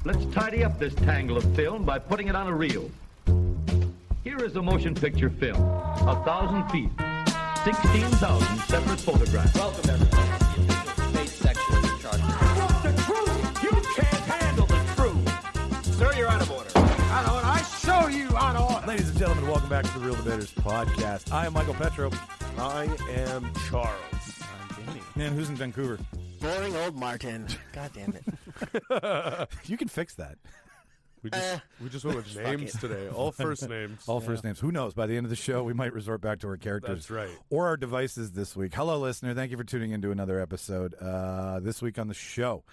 Let's tidy up this tangle of film by putting it on a reel. Here is a motion picture film, 1,000 feet, 16,000 separate photographs. Welcome, everybody, to the official debate section of the Charter. What's the truth? You can't handle the truth. Sir, you're out of order. I know it. I show you out of order. Ladies and gentlemen, welcome back to the Reel Debaters podcast. I am Michael Petro. I am Charles. I'm Danny. Man, who's in Vancouver? Boring old Martin. God damn it. You can fix that. We just went with names today. All first names. All first names. Who knows? By the end of the show, we might resort back to our characters. That's right. Or our devices this week. Hello, listener. Thank you for tuning into another episode. This week on the show,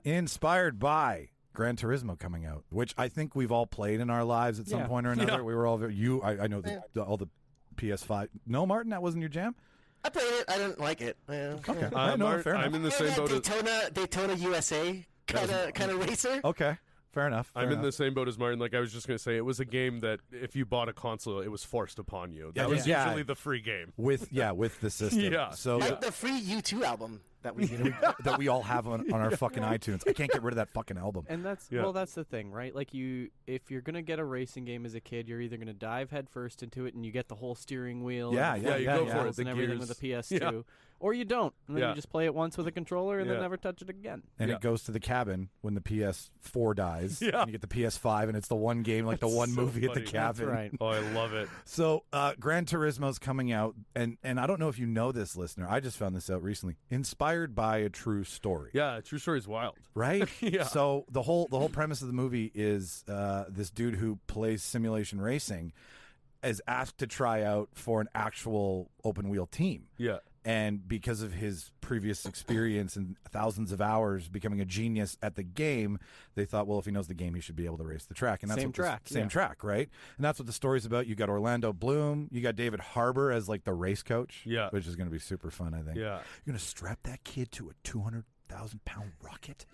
inspired by Grand Turismo coming out, which I think we've all played in our lives at some point or another. Yeah. We were all I know all the PS5. No, Martin, that wasn't your jam? I played it. I didn't like it. Yeah. Okay. Fair enough. I'm in the same boat as Daytona USA kind of racer. Okay. Fair enough. I'm in the same boat as Martin. Like I was just going to say, it was a game that if you bought a console, it was forced upon you. That was usually the free game with the system. Yeah. So like the free U2 album that we all have on our fucking iTunes. I can't get rid of that fucking album. And that's the thing, right? Like if you're gonna get a racing game as a kid, you're either gonna dive headfirst into it and you get the whole steering wheel, you go for it, and everything with the PS2, or you don't, and then you just play it once with a controller and then never touch it again. And it goes to the cabin when the PS4 dies. And you get the PS5, and it's the one game, like the one movie at the cabin. That's right. Oh, I love it. So Grand Turismo's coming out, and I don't know if you know this, listener. I just found this out recently. Inspired by a true story. Yeah, a true story is wild, right? Yeah. So the whole premise of the movie is this dude who plays simulation racing is asked to try out for an actual open wheel team. Yeah. And because of his previous experience and thousands of hours becoming a genius at the game, they thought, well, if he knows the game, he should be able to race the track. And that's same track, right? And that's what the story's about. You got Orlando Bloom, you got David Harbour as like the race coach, which is going to be super fun, I think. Yeah, you're going to strap that kid to a 200,000-pound rocket.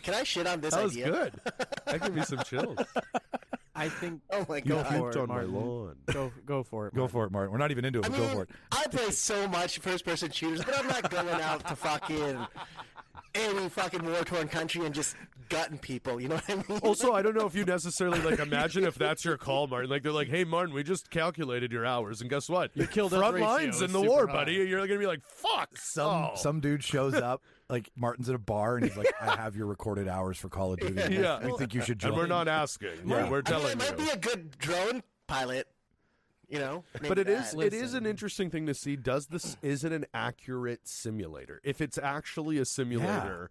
Can I shit on this idea? That was good. That gave me some chills. I think. Oh my go God! for it, on Martin. my lawn. Go for it. Go for it, Martin. We're not even into it. But go for it. I play so much first-person shooters, but I'm not going out to fucking any fucking war-torn country and just gutting people. You know what I mean? Also, I don't know if you necessarily imagine if that's your call, Martin. Like they're like, "Hey, Martin, we just calculated your hours, and guess what? You killed front lines in the war, buddy." And you're gonna be like, "Fuck!" Some dude shows up. Like Martin's at a bar and he's like, "I have your recorded hours for Call of Duty. Yeah, I think you should join." And we're not asking. Yeah. We're telling I might be a good drone pilot. You know, but it is an interesting thing to see. Is it an accurate simulator? If it's actually a simulator,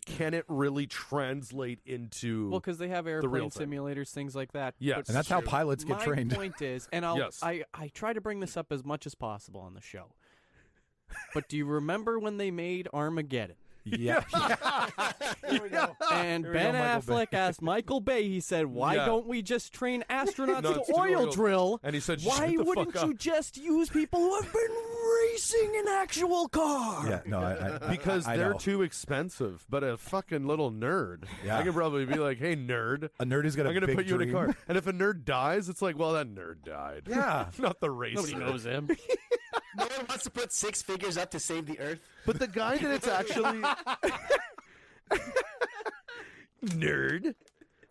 can it really translate into? Well, because they have airplane simulators, things like that. Yes, and that's how pilots get trained. My point is, and I try to bring this up as much as possible on the show. But do you remember when they made Armageddon? Yeah. Here we go. And Ben Affleck asked Michael Bay, he said, why don't we just train astronauts to oil drill? And he said, why wouldn't you just use people who have been racing an actual car? Yeah, no, because they're too expensive. But a fucking little nerd, I could probably be like, hey, nerd. A nerd is going to put you in a car. And if a nerd dies, it's like, well, that nerd died. Yeah. Not the racer. Nobody knows him. No one wants to put 6 figures up to save the Earth. But the guy that it's actually nerd.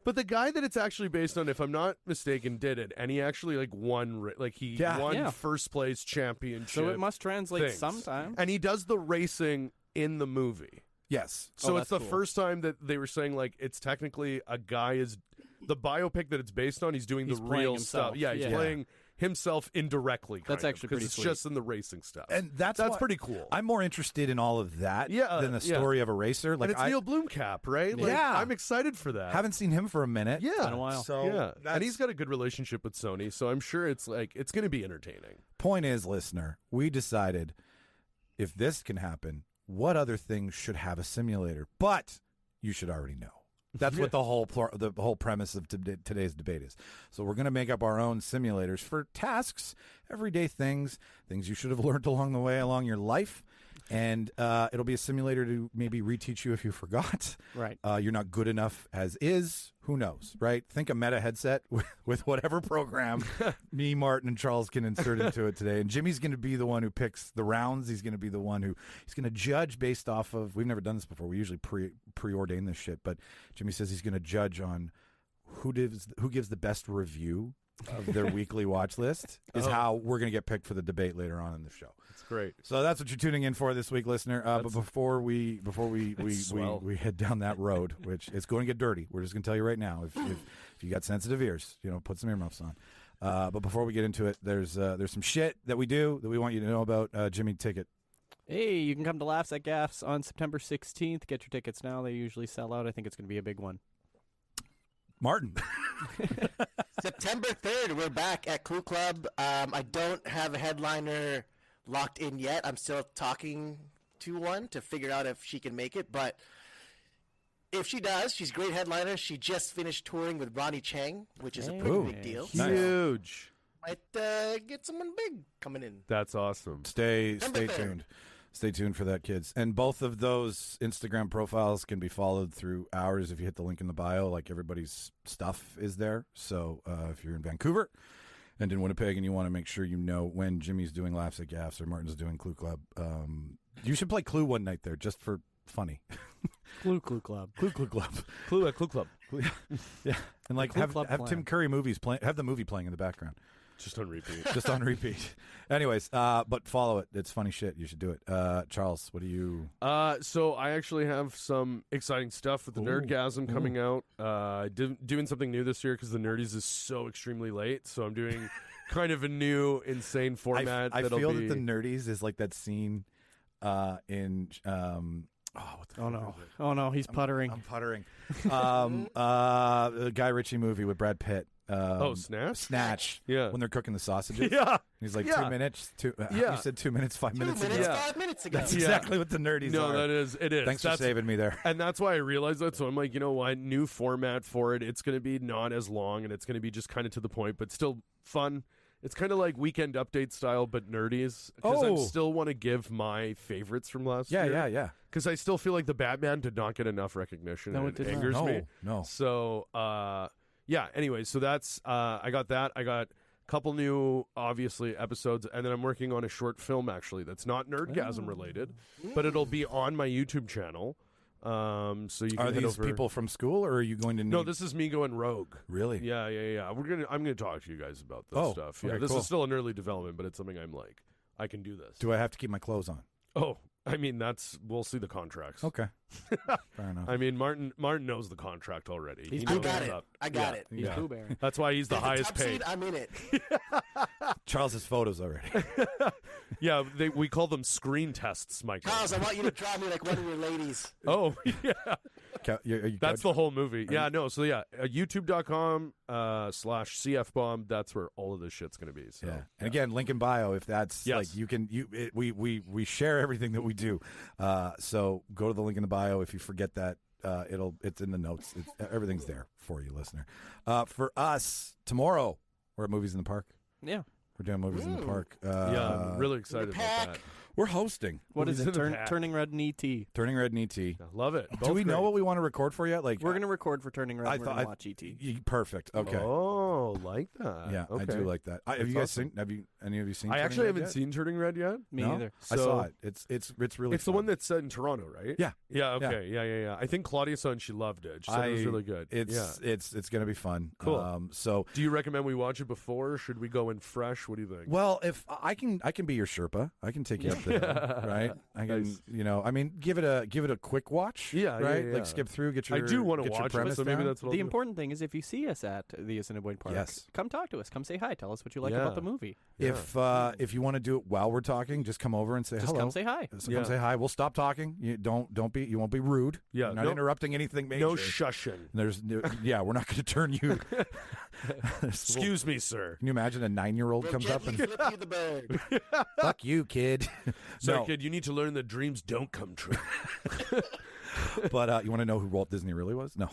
But the guy that it's actually based on, if I'm not mistaken, did it, and he actually won. He won first place championship. So it must translate sometime. And he does the racing in the movie. Yes. So it's the first time that they were saying it's technically a guy is the biopic that it's based on. He's doing the real stuff. Yeah, he's playing himself indirectly. That's actually pretty because sweet. It's just in the racing stuff, and that's pretty cool. I'm more interested in all of that than the story of a racer. Like, and it's Neil Blomkamp, right? I'm excited for that. Haven't seen him for a minute. It's been a while. So and he's got a good relationship with Sony, so I'm sure it's going to be entertaining. Point is, listener, we decided if this can happen, what other things should have a simulator? But you should already know. That's what the whole premise of today's debate is. So we're going to make up our own simulators for tasks, everyday things you should have learned along the way, along your life. And it'll be a simulator to maybe reteach you if you forgot. Right. You're not good enough as is. Who knows, right? Think a meta headset with whatever program me, Martin, and Charles can insert into it today. And Jimmy's going to be the one who picks the rounds. He's going to be the one he's going to judge based off of. We've never done this before. We usually preordain this shit. But Jimmy says he's going to judge on who gives the best review of their weekly watch list is how we're going to get picked for the debate later on in the show. That's great. So that's what you're tuning in for this week, listener. But before we head down that road, which it's going to get dirty, we're just going to tell you right now. If you got sensitive ears, put some earmuffs on. But before we get into it, there's some shit that we do that we want you to know about. Jimmy, take it. Hey, you can come to Laughs at Gaffs on September 16th. Get your tickets now. They usually sell out. I think it's going to be a big one. Martin. September 3rd, we're back at Clue Club. I don't have a headliner locked in yet. I'm still talking to one to figure out if she can make it. But if she does, she's a great headliner. She just finished touring with Ronnie Chang, which is a pretty big deal. Nice. Huge. Might get someone big coming in. That's awesome. Stay tuned. Stay tuned for that, kids. And both of those Instagram profiles can be followed through ours if you hit the link in the bio. Like, everybody's stuff is there. So if you're in Vancouver and in Winnipeg and you want to make sure you know when Jimmy's doing Laughs at Gaffs or Martin's doing Clue Club, you should play Clue one night there just for funny. Clue Club. Clue Club. Clue at Clue Club. Yeah. And like have Club Tim Curry movies playing, have the movie playing in the background. Just on repeat. Just on repeat. Anyways, but follow it. It's funny shit. You should do it. Charles, what do you... So I actually have some exciting stuff with the Nerdgasm coming out. Doing something new this year because the Nerdies is so extremely late. So I'm doing kind of a new, insane format. I feel that the Nerdies is like that scene in... Oh no, he's puttering. I'm puttering. The Guy Ritchie movie with Brad Pitt. Snatch? Snatch. Yeah. When they're cooking the sausages. Yeah. He's like, 2 minutes. You said 2 minutes, 5 minutes ago. 5 minutes ago. That's exactly what the Nerdies are. No, it is. Thanks for saving me there. And that's why I realized that. So I'm like, you know what? New format for it. It's going to be not as long, and it's going to be just kind of to the point, but still fun. It's kind of like Weekend Update style, but Nerdies. Because I still want to give my favorites from last year. Yeah. Because I still feel like the Batman did not get enough recognition. No, and it it did angers not. me. No. So, yeah, anyway, so that's, I got that. I got a couple new, obviously, episodes, and then I'm working on a short film, actually, that's not Nerdgasm related, but it'll be on my YouTube channel. So you can Are these people from school, or are you going to need... No, this is me going rogue. Really? Yeah. I'm gonna talk to you guys about this stuff. Yeah, okay, this cool. is still in early development, but it's something I'm like, I can do this. Do I have to keep my clothes on? Oh, I mean, we'll see the contracts. Okay. Fair enough. I mean, Martin knows the contract already. He I knows got what's it. up. I got it. He's Pooh Bear. That's why he's the If it's highest top paid. seed, I'm in it. Charles has photos already. Yeah, we call them screen tests, Michael. Charles, I want you to draw me like one of your ladies. Oh, yeah. That's the the whole movie. Yeah, no, so yeah, youtube.com/cfbomb, that's where all of this shit's going to be. So, Yeah. And again, link in bio if that's Yes. like we share everything that we do. So go to the link in the bio. If you forget that, it's in the notes. Everything's there for you, listener. For us, tomorrow we're at Movies in the Park. Yeah. We're doing Movies in the Park. yeah, I'm really excited about that. We're hosting. What is Movies it? in the Pack. Turning Red and E.T. Turning Red and ET. I love it. Do Both we know great. what we want to record for yet? Like We're going to record for Turning Red. I and we're thought going to watch E.T. Perfect. Okay. Oh, like that. Yeah, okay. I do like that. Have That's you guys awesome. seen? Any of you seen? I Turning actually Red haven't yet? seen Turning Red yet. Me No? either. I saw So- it. It's really. It's the fun. one that's set in Toronto, right? Yeah. Yeah. Okay. Yeah. I think Claudia saw and she loved it. She said it was really good. It's going to be fun. Cool. So, Do you recommend we watch it before? Or should we go in fresh? What do you think? well, if I can be your Sherpa. I can take you up there, right? I can, Nice. I mean, give it a quick watch. Yeah, right. yeah. Like skip through, get your. I do want to get your watch it, premise so maybe down. that's what The I'll do. important thing is if you see us at the Assiniboine Park, Yes. come talk to us. Come say hi. Tell us what you like Yeah. about the movie. If you want to do it while we're talking, just come over and say Just hello. come say hi. So Yeah. come say hi. We'll stop talking. You you won't be rude. Yeah, You're not no- interrupting anything major. No shushing. We're not going to turn you. Excuse me, sir. Can you imagine a 9-year-old We'll comes up gently and flip you the bird. fuck you, kid? Sorry, No. kid, you need to learn that dreams don't come true. But you want to know who Walt Disney really was? No.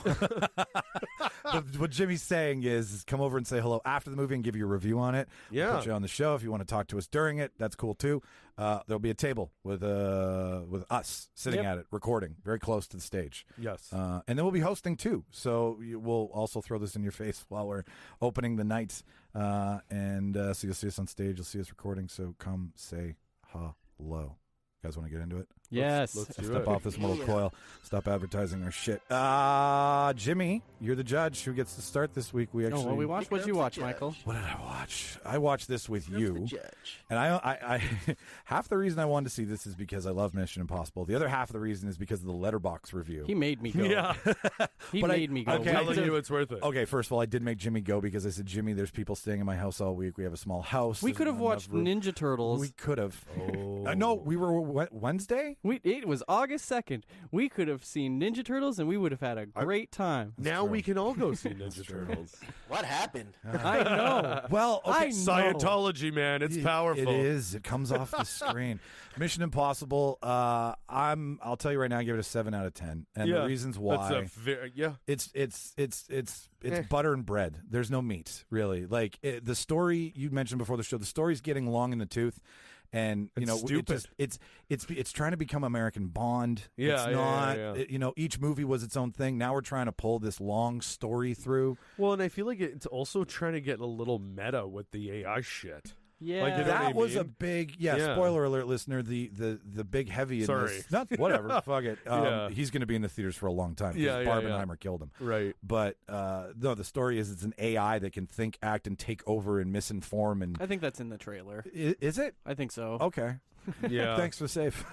what Jimmy's saying is come over and say hello after the movie and give you a review on it. Yeah. We'll put you on the show if you want to talk to us during it. That's cool too. There'll be a table with us sitting at it, recording very close to the stage. Yes. And then we'll be hosting too. So we'll also throw this in your face while we're opening the night. So you'll see us on stage. You'll see us recording. So come say hello. You guys want to get into it? Yes. Let's do Step it. off this mortal coil. Stop advertising our shit. Jimmy, you're the judge who gets to start this week. We actually. what we watched? What did you watch, Judge. Michael? What did I watch? I watched this with you. The judge. And I half the reason I wanted to see this is because I love Mission Impossible. The other half of the reason is because of the Letterboxd review. He made me go. Yeah. He But made me go. I'm telling you, it's worth it. Okay, first of all, I did make Jimmy go because I said, Jimmy, there's people staying in my house all week. We have a small house. We There's could have not watched enough room." Ninja Turtles. We could have. Oh. No, we were Wednesday? It was August 2nd. We could have seen Ninja Turtles, and we would have had a great time. Now we can all go see Ninja Turtles. What happened? I know. Well, okay. I know. Scientology, man. It's powerful. It is. It comes off the screen. Mission Impossible. I'll tell you right now, I give it a 7 out of 10. And the reasons why. It's butter and bread. There's no meat, really. Like the story you mentioned before the show, the story's getting long in the tooth. And stupid. It's trying to become American Bond. Yeah, it's yeah, not. yeah, yeah. Each movie was its own thing. Now we're trying to pull this long story through. Well, and I feel like it's also trying to get a little meta with the AI shit. Yeah. Like, you know what I That was a mean? big, Yeah. spoiler alert, listener. The big heavy in Sorry. this. Not whatever. Fuck it. Yeah. He's going to be in the theaters for a long time. 'Cause Yeah, yeah, Barbenheimer killed him. Right. But no, the story is it's an AI that can think, act, and take over and misinform. And I think that's in the trailer. is it I think so. okay? Yeah. Thanks for the save.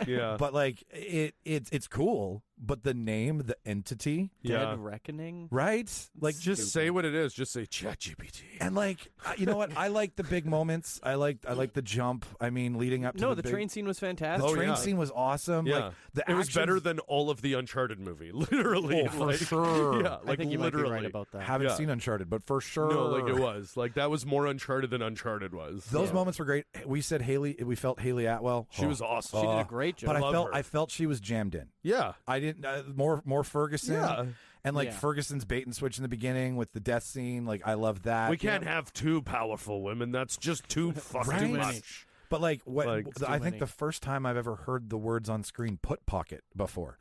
Yeah. But like it's cool. But the name, the entity, Dead Reckoning. right? Like Just say what it is. Just say ChatGPT. and like you know what? I like the big moments. I like the jump. I mean, leading up to No, the the big, train scene was The fantastic. train yeah. scene was awesome. Yeah. Like the It was better actions- than all of the Uncharted movie. Literally. Oh, for like, sure. Yeah. Like I think you literally. might be right about that. Haven't Yeah. seen Uncharted, but for sure. No, like it was. Like that was more Uncharted than Uncharted was. Those moments were great. We said we felt Haley Atwell. She was awesome. She did a great job. But Love her. I felt she was jammed in. Yeah. I didn't more Ferguson. Yeah. And like Yeah. Ferguson's bait and switch in the beginning with the death scene, like I love that. We can't have two powerful women. That's just too fucking Right? much. But like what Like, it's too I think many. the first time I've ever heard the words on screen "put pocket" before,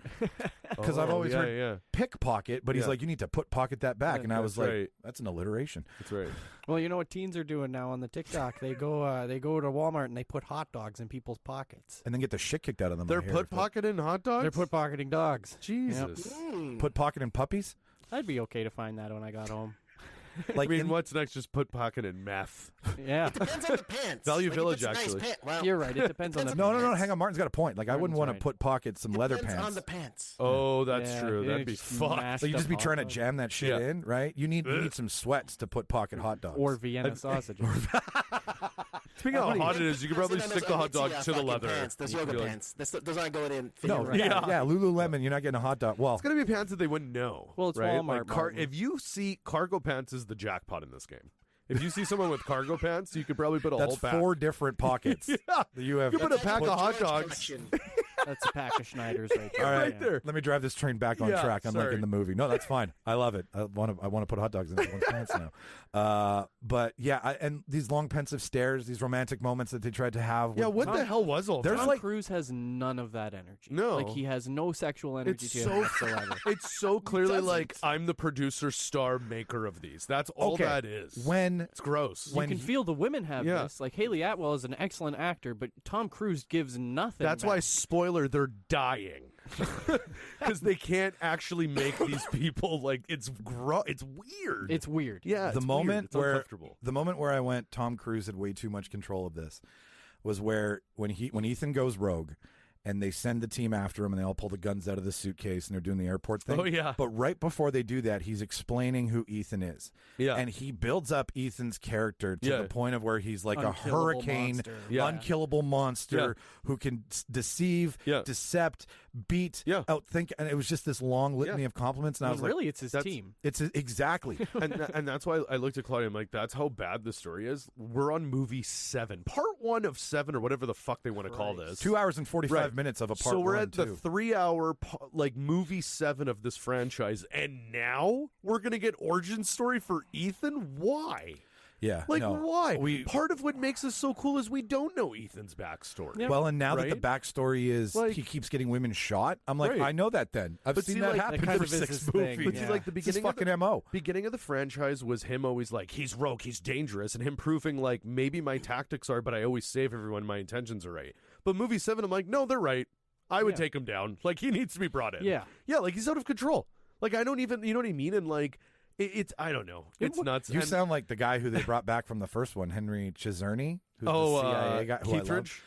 because I've Oh, always yeah, heard yeah. pickpocket, but he's Yeah. like, you need to put pocket that back, and I was That's like, right. that's an alliteration. That's right. Well, you know what teens are doing now on the TikTok? They go to Walmart and they put hot dogs in people's pockets. And then get the shit kicked out of them. They're I hear. put pocket in hot dogs? They're put pocketing dogs. Jesus. Put pocket in puppies. I'd be okay to find that when I got home. Like I mean, in- what's next? Just put pocket in meth. Yeah. Depends on the pants. Value Like, if Village, it's a nice actually. pant- well, You're right. It depends on the. no. Hang on, Martin's got a point. Like I wouldn't want Martin's to right. put pocket some leather depends pants. on the pants. Oh, that's Yeah, true. yeah, That'd be just fucked. mashed So you just up be hot trying to dogs. jam that shit Yeah. in, right? You need some sweats to put pocket hot dogs. Or Vienna sausages. Speaking of how hot it is, you could probably Those stick the hot dog itsy, to the fucking leather. Pants, those You could yoga be like, pants. Those aren't going in. no, fitting right. yeah, Lululemon. You're not getting a hot dog. Well, It's gonna be pants that they wouldn't know. Well, it's right? Walmart, Like Martin. if you see cargo pants is the jackpot in this game. If you see someone with cargo pants, you could probably put a that's whole pack. 4 different pockets. Yeah. that you have. You put a pack of hot George dogs. collection. That's a pack of Schneiders right there. All right, Yeah. there. let me drive this train back on Yeah, track. I'm like sorry. in the movie. No, that's fine. I love it. I want to put hot dogs in everyone's pants now. But yeah, and these long pensive stares, these romantic moments that they tried to have. Yeah, with- what the hell was all There's that? Tom like- Cruise has none of that energy. No. Like he has no sexual energy It's to so him whatsoever. It's so clearly doesn't. like I'm the producer, star, maker of these. That's all Okay. that is. when It's gross. You can feel the women have Yeah. this. Like Haley Atwell is an excellent actor, but Tom Cruise gives nothing. That's why, back. spoiler, they're dying. Because they can't actually make these people, like, it's weird. It's weird. yeah, the it's moment weird. It's where uncomfortable. the moment where I went, Tom Cruise had way too much control of this, was where when Ethan goes rogue, and they send the team after him, and they all pull the guns out of the suitcase, and they're doing the airport thing. Oh, yeah. But right before they do that, he's explaining who Ethan is. Yeah. And he builds up Ethan's character to Yeah. the point of where he's like a Unkillable hurricane, monster. Yeah. unkillable monster Yeah. who can deceive, Yeah. decept, beat, outthink, and it was just this long litany of compliments. And I was like, really, it's his team. It's exactly, and that's why I looked at Claudia. I'm like, that's how bad the story is. We're on movie 7, part 1 of 7, or whatever the fuck they want to call this. 2 hours and 45 minutes of a part. So we're 1, at the 3-hour movie 7 of this franchise, and now we're gonna get origin story for Ethan. Why? Yeah, why? Part of what makes us so cool is we don't know Ethan's backstory. Yeah. Well, and now that the backstory is he keeps getting women shot, I'm like, I know that. Then I've seen that happen for 6 movies. But see, like the beginning, fucking MO. Beginning of the franchise was him always like, he's rogue, he's dangerous, and him proving like maybe my tactics are, but I always save everyone. My intentions are right. But movie 7, I'm like, no, they're right. I would take him down. Like he needs to be brought in. Yeah, like he's out of control. Like I don't even, you know what I mean? And like. It's I don't know. It's nuts. You sound like the guy who they brought back from the first one, Henry Chiserney, who's the CIA guy. Keithridge.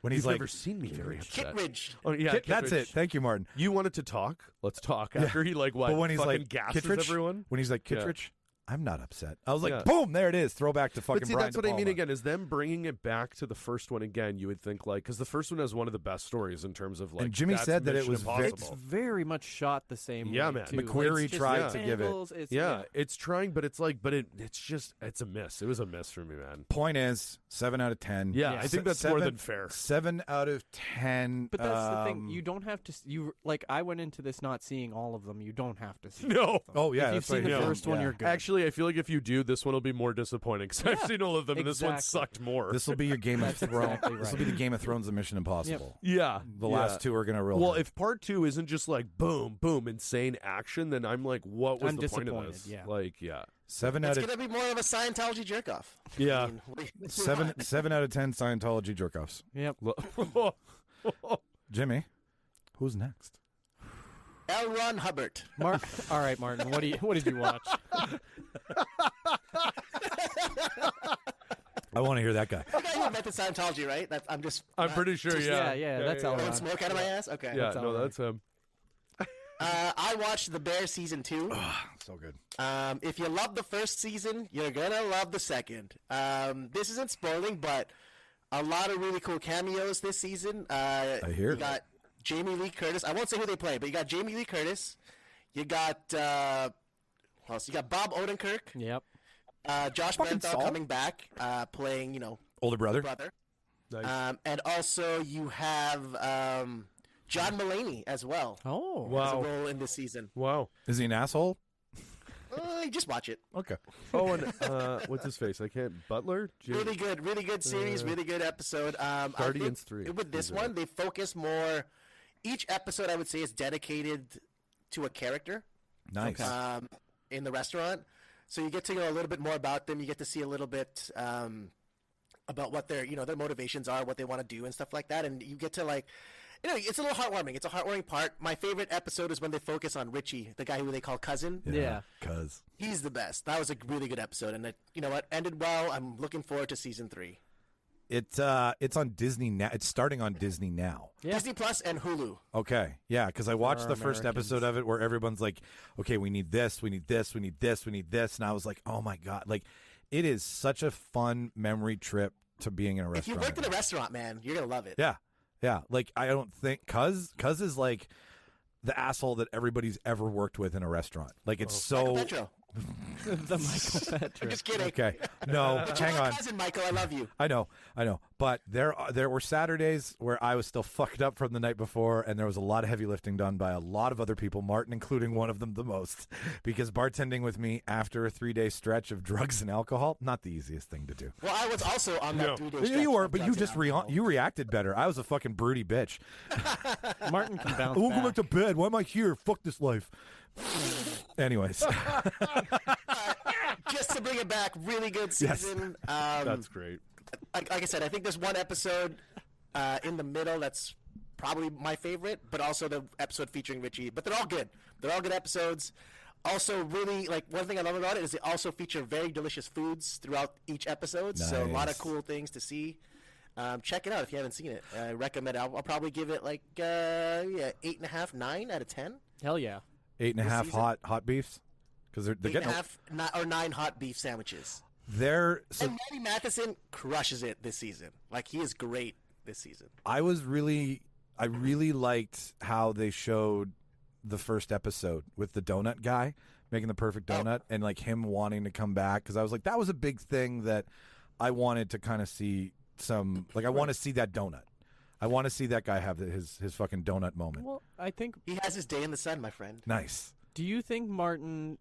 When he's You've like, never seen me very upset. Kittredge. Oh yeah, that's it. Thank you, Martin. You wanted to talk? Let's talk. After he like what? But when he's fucking like gasses Kittredge, everyone. When he's like Kittredge, I'm not upset. I was like, boom, there it is. Throwback to fucking. But see, Brian that's De what I mean Palma. again. Is them bringing it back to the first one again? You would think like because the first one has one of the best stories in terms of like. And Jimmy said that it was it's very much shot the same. Yeah, way, man. too. McQuarrie tried to give it. It's trying, but it's like, it's a miss. It was a miss for me, man. Point is 7 out of 10. Yeah, I think that's more than fair. 7 out of 10. But that's the thing. You don't have to. You like I went into this not seeing all of them. You don't have to see. No. All of them. Oh yeah, if you've seen the first one, you're good. Actually, I feel like if you do, this one will be more disappointing because I've seen all of them, and this one sucked more. This will be your Game of Thrones. Exactly This will be the Game of Thrones of Mission Impossible. Yeah, the last 2 are gonna roll. Well, if part 2 isn't just like boom, boom, insane action, then I'm like, what was I'm the point of disappointed, this? yeah. Like, yeah. 7 It's out of gonna be more of a Scientology jerk off. Yeah. 7 out of 10 Scientology jerk-offs. Yep. Jimmy, who's next? L. Ron Hubbard. All right, Martin. What did you watch? I want to hear that guy. The guy who invented Scientology, right? I'm pretty sure. Yeah, that's L. Blowing Ron. smoke out of my ass. Okay. Yeah, that's him. I watched The Bear season 2. So good. If you love the first season, you're gonna love the second. This isn't spoiling, but a lot of really cool cameos this season. I hear. You got Jamie Lee Curtis. I won't say who they play, but you got Jamie Lee Curtis. You got you got Bob Odenkirk. Yep. Josh Bernthal coming back, playing Older brother. Nice. And also you have John Mulaney as well. Oh, wow! As a role in this season. Wow. Is he an asshole? Just watch it. Okay. Oh, and what's his face? I can't. Butler. Really good series. Really good episode. Guardians 3. With this one, they focus more. Each episode, I would say, is dedicated to a character. Nice. In the restaurant, so you get to know a little bit more about them. You get to see a little bit about what their motivations are, what they want to do, and stuff like that. And you get to it's a little heartwarming. It's a heartwarming part. My favorite episode is when they focus on Richie, the guy who they call Cousin. Yeah. Cuz he's the best. That was a really good episode, and it ended well. I'm looking forward to season 3. It's on Disney now. It's starting on Disney now. Yeah. Disney Plus and Hulu. Okay, yeah, because I watched the first Americans. episode of it where everyone's like, "Okay, we need this, we need this, we need this, we need this," and I was like, "Oh my god!" Like, it is such a fun memory trip to being in a If you restaurant. worked in a restaurant, man, you're gonna love it. Yeah. Like, I don't think Cuz is like the asshole that everybody's ever worked with in a restaurant. Like, it's so. Michael Petro. The Michael Petro. I'm just kidding. Okay, no, But hang you're my on. cousin, Michael. I love you. I know. But there were Saturdays where I was still fucked up from the night before, and there was a lot of heavy lifting done by a lot of other people, Martin including one of them the most, because bartending with me after a 3-day stretch of drugs and alcohol, not the easiest thing to do. Well, I was also on that 3-day stretch. Yeah, you were, of but you drugs just and alcohol. you reacted better. I was a fucking broody bitch. Martin can bounce I won't go back. back to bed. Why am I here? Fuck this life. Anyways. Just to bring it back, really good season. That's great. Like I said, I think there's one episode in the middle that's probably my favorite, but also the episode featuring Richie. But they're all good. They're all good episodes. Also, really, one thing I love about it is they also feature very delicious foods throughout each episode. So a lot of Nice. cool things to see. Check it out if you haven't seen it. I recommend it. I'll probably give it 8.5, 9 out of 10. Hell yeah. 8.5 season? hot beefs. Because they're getting 8.5 or 9 hot beef sandwiches. they're so And Matty Matheson crushes it this season. He is great this season. I was really I really liked how they showed the first episode with the donut guy making the perfect donut and like him wanting to come back, because I was like, that was a big thing that I wanted to kind of see some, like, I want to see that donut. I want to see that guy have his fucking donut moment. Well, I think He has his day in the sun, my friend. Nice. Do you think, Martin,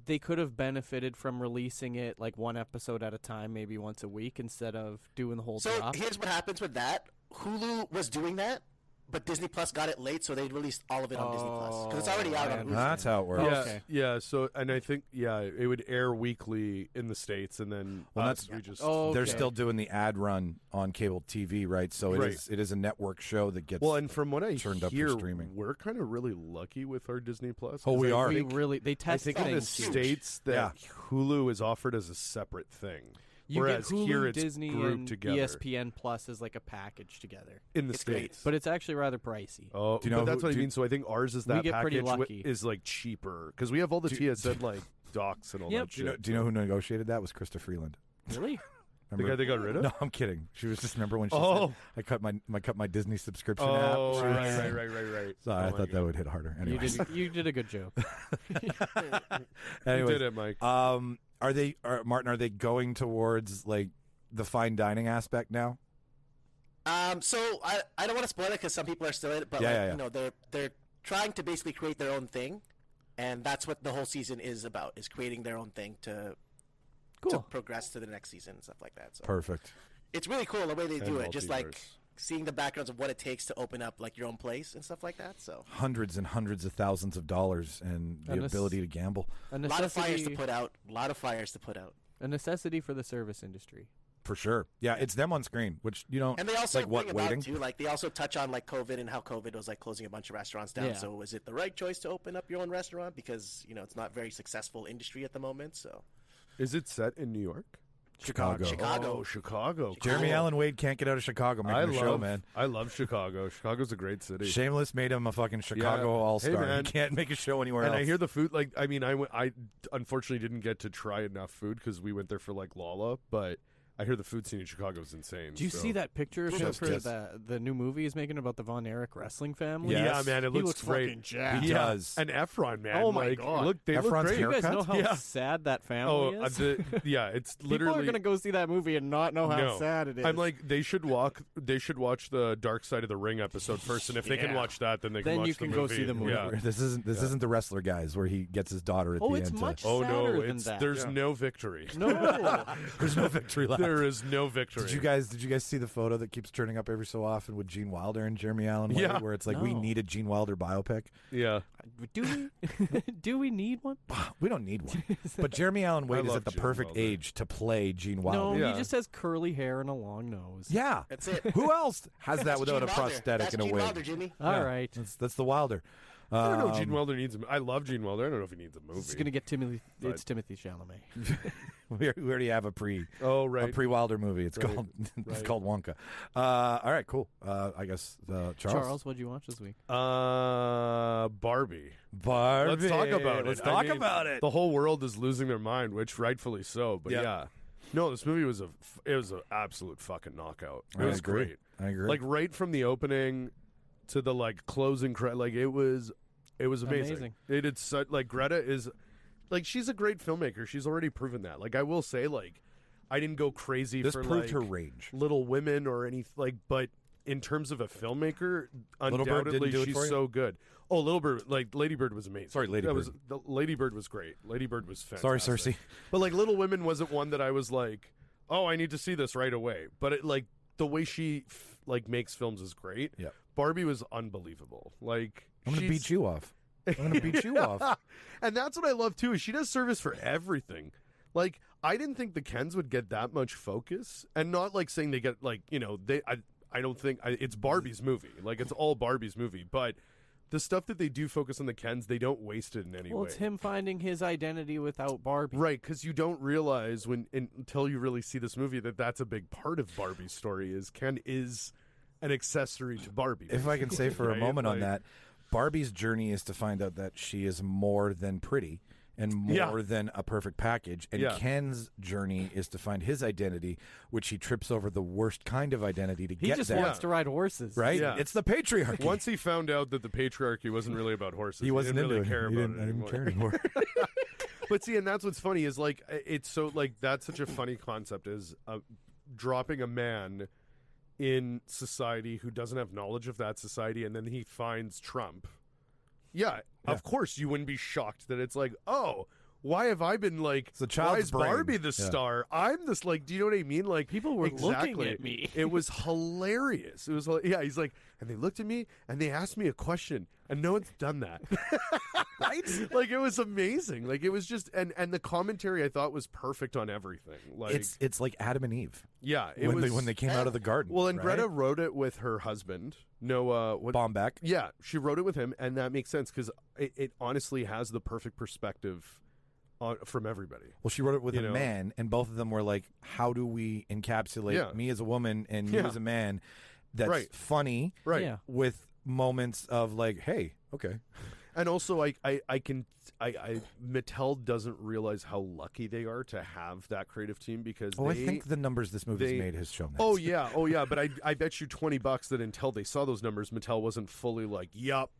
they could have benefited from releasing it like one episode at a time, maybe once a week, instead of doing the whole So drop? here's what happens with that. Hulu was doing that, but Disney Plus got it late, so they released all of it on Disney Plus because it's already out on Hulu. That's how it works. Yeah, Okay. yeah. So, and I think, it would air weekly in the States, and then we just. Oh, They're okay. still doing the ad run on cable TV, right? So it is a network show that gets Well, and from what I turned up hear, for streaming. we're kind of really lucky with our Disney Plus. Oh, 'cause we I are. We think- really they I test think in the things huge. States that Hulu is offered as a separate thing, You whereas get Hulu, here it's Disney, grouped and together ESPN Plus as like a package together. in the It's great. States. But it's actually rather pricey. Oh, Do you know but that's who- what I do- mean. So I think ours is that get pretty package lucky. is like cheaper because we have all the TSN like docs and all Yep. that Do you know who negotiated that? Was Krista Freeland. Really? The Remember? guy they got rid of? No, I'm kidding. She was just remember when she Oh. said I cut my Disney subscription Oh, app. She was- right. So I thought that would hit harder. Anyways. You did a good joke. Anyways, You did it, Mike. Martin, are they going towards like the fine dining aspect now? So I don't want to spoil it because some people are still in it, but Yeah. you know they're trying to basically create their own thing, and that's what the whole season is about: is creating their own thing to Cool. progress to the next season and stuff like that. So Perfect. it's really cool the way they do And it, just like multiverse. seeing the backgrounds of what it takes to open up like your own place and stuff like that. So Hundreds and hundreds of thousands of dollars and the And ability to gamble. A a lot of fires to necessity, put out. A lot of fires to put out. a necessity for the service industry. For sure. Yeah, it's them on screen, which you don't And they also like what bring waiting. about too. Like they also touch on like COVID and how COVID was like closing a bunch of restaurants down. Yeah. So is it the right choice to open up your own restaurant because it's not very successful industry at the moment. So Is it set in New York? Chicago. Chicago. Oh, Chicago. Jeremy Cool. Allen Wade can't get out of Chicago making a show, man. I love Chicago. Chicago's a great city. Shameless made him a fucking Chicago Yeah. all-star. Hey, man. He can't make a show anywhere And else. I hear the food. Like, I mean, I unfortunately didn't get to try enough food because we went there for like Lala, but I hear the food scene in Chicago is insane. Do you so. see that picture of him Chef's for kiss. the new movie he's making about the Von Erich wrestling family? Yes. Yeah, man, it He looks looks great. fucking jacked. He Yeah. does. And Efron, man. Oh, my like, God. They look Efron's great. You guys know haircut? how Yeah. sad that Oh, family is? it's People literally. are gonna go see that movie and not know how No. sad it is. I'm like, they should watch the Dark Side of the Ring episode first, and if they can Yeah. watch that, then they can Then watch you the can movie. go see the movie. Yeah. This isn't the wrestler guys where he gets his daughter at Oh, the it's end. much Oh no, sadder than it's that. there's no victory. no. There's no victory left. There is no victory. Did you guys see the photo that keeps turning up every so often with Gene Wilder and Jeremy Allen Wade, Yeah. where it's like we No. need a Gene Wilder biopic? Yeah. Do we need one? We don't need one. But Jeremy Allen Wade is love at the Gene perfect Wilder. age to play Gene No, Wilder. Yeah. he just has curly hair and a long nose. Yeah. That's it. Who else has that That's without Gene a Wilder. prosthetic That's and a Gene wig? Wilder, Jimmy. All Yeah. right. That's the Wilder. I don't know. Gene Wilder needs. I love Gene Wilder. I don't know if he needs a movie. It's gonna get Timothy. But- It's Timothy Chalamet. We already have a Oh right. Wilder movie. It's Right. called it's Right. called Wonka. All right, cool. I guess Charles, what'd you watch this week? Barbie. Barbie. Let's talk about it. Let's I talk mean, about it. The whole world is losing their mind, which rightfully so. But Yeah. yeah, no, this movie was an absolute fucking knockout. It I was agree. great. I agree. Like right from the opening to the like closing credit, like it was amazing. Amazing. They did such like Greta is like she's a great filmmaker. She's already proven that. Like I will say, like I didn't go crazy this for proved like her range. Little Women or anything like, but in terms of a filmmaker, Little Bird didn't undoubtedly do it she's for you? so good. Oh, Little Bird, like Lady Bird was amazing. Sorry, Lady That Bird. was the Lady Bird was great. Lady Bird was Sorry, fantastic. Cersei. But like Little Women wasn't one that I was like, oh, I need to see this right away. But it like the way she like makes films is great. Yep. Barbie was unbelievable. Like I'm gonna beat you off. I'm gonna beat you off. And that's what I love too. Is she does service for everything. Like I didn't think the Kens would get that much focus, and not like saying they get like they. I don't think it's Barbie's movie. Like it's all Barbie's movie, but the stuff that they do focus on the Kens, they don't waste it in any Well, way. it's him finding his identity without Barbie. Right, because you don't realize until you really see this movie that that's a big part of Barbie's story. Is Ken is an accessory to Barbie. If I can say for a Right? moment on Like- that, Barbie's journey is to find out that she is more than pretty, and more than a perfect package. And Ken's journey is to find his identity, which he trips over the worst kind of identity to get there. He just wants to ride horses. Right? Yeah. It's the patriarchy. Once he found out that the patriarchy wasn't really about horses, he wasn't didn't really into care it. about He it didn't anymore. care anymore. But see, and that's what's funny is like it's so like that's such a funny concept is dropping a man in society who doesn't have knowledge of that society, and then he finds Trump. Yeah, of course you wouldn't be shocked that it's like, oh, why have I been like? It's a child's why is brain. Barbie the star? I'm this like. Do you know what I mean? Like People were looking at me. It was hilarious. It was he's like, and they looked at me and they asked me a question, and no one's done that. Right? Like it was amazing. Like it was just and the commentary I thought was perfect on everything. Like It's like Adam and Eve. yeah, it when was they came out of the garden. well, and right? Greta wrote it with her husband, Noah Baumbach. Yeah, she wrote it with him, and that makes sense because it honestly has the perfect perspective from everybody. Well, she wrote it with You a know? man, and both of them were like, how do we encapsulate me as a woman and you as a man that's funny Right. Yeah. with moments of like, hey, okay. And also, Mattel doesn't realize how lucky they are to have that creative team because I think the numbers this movie's made has shown that. Oh yeah. But I bet you $20 that until they saw those numbers, Mattel wasn't fully like, yup.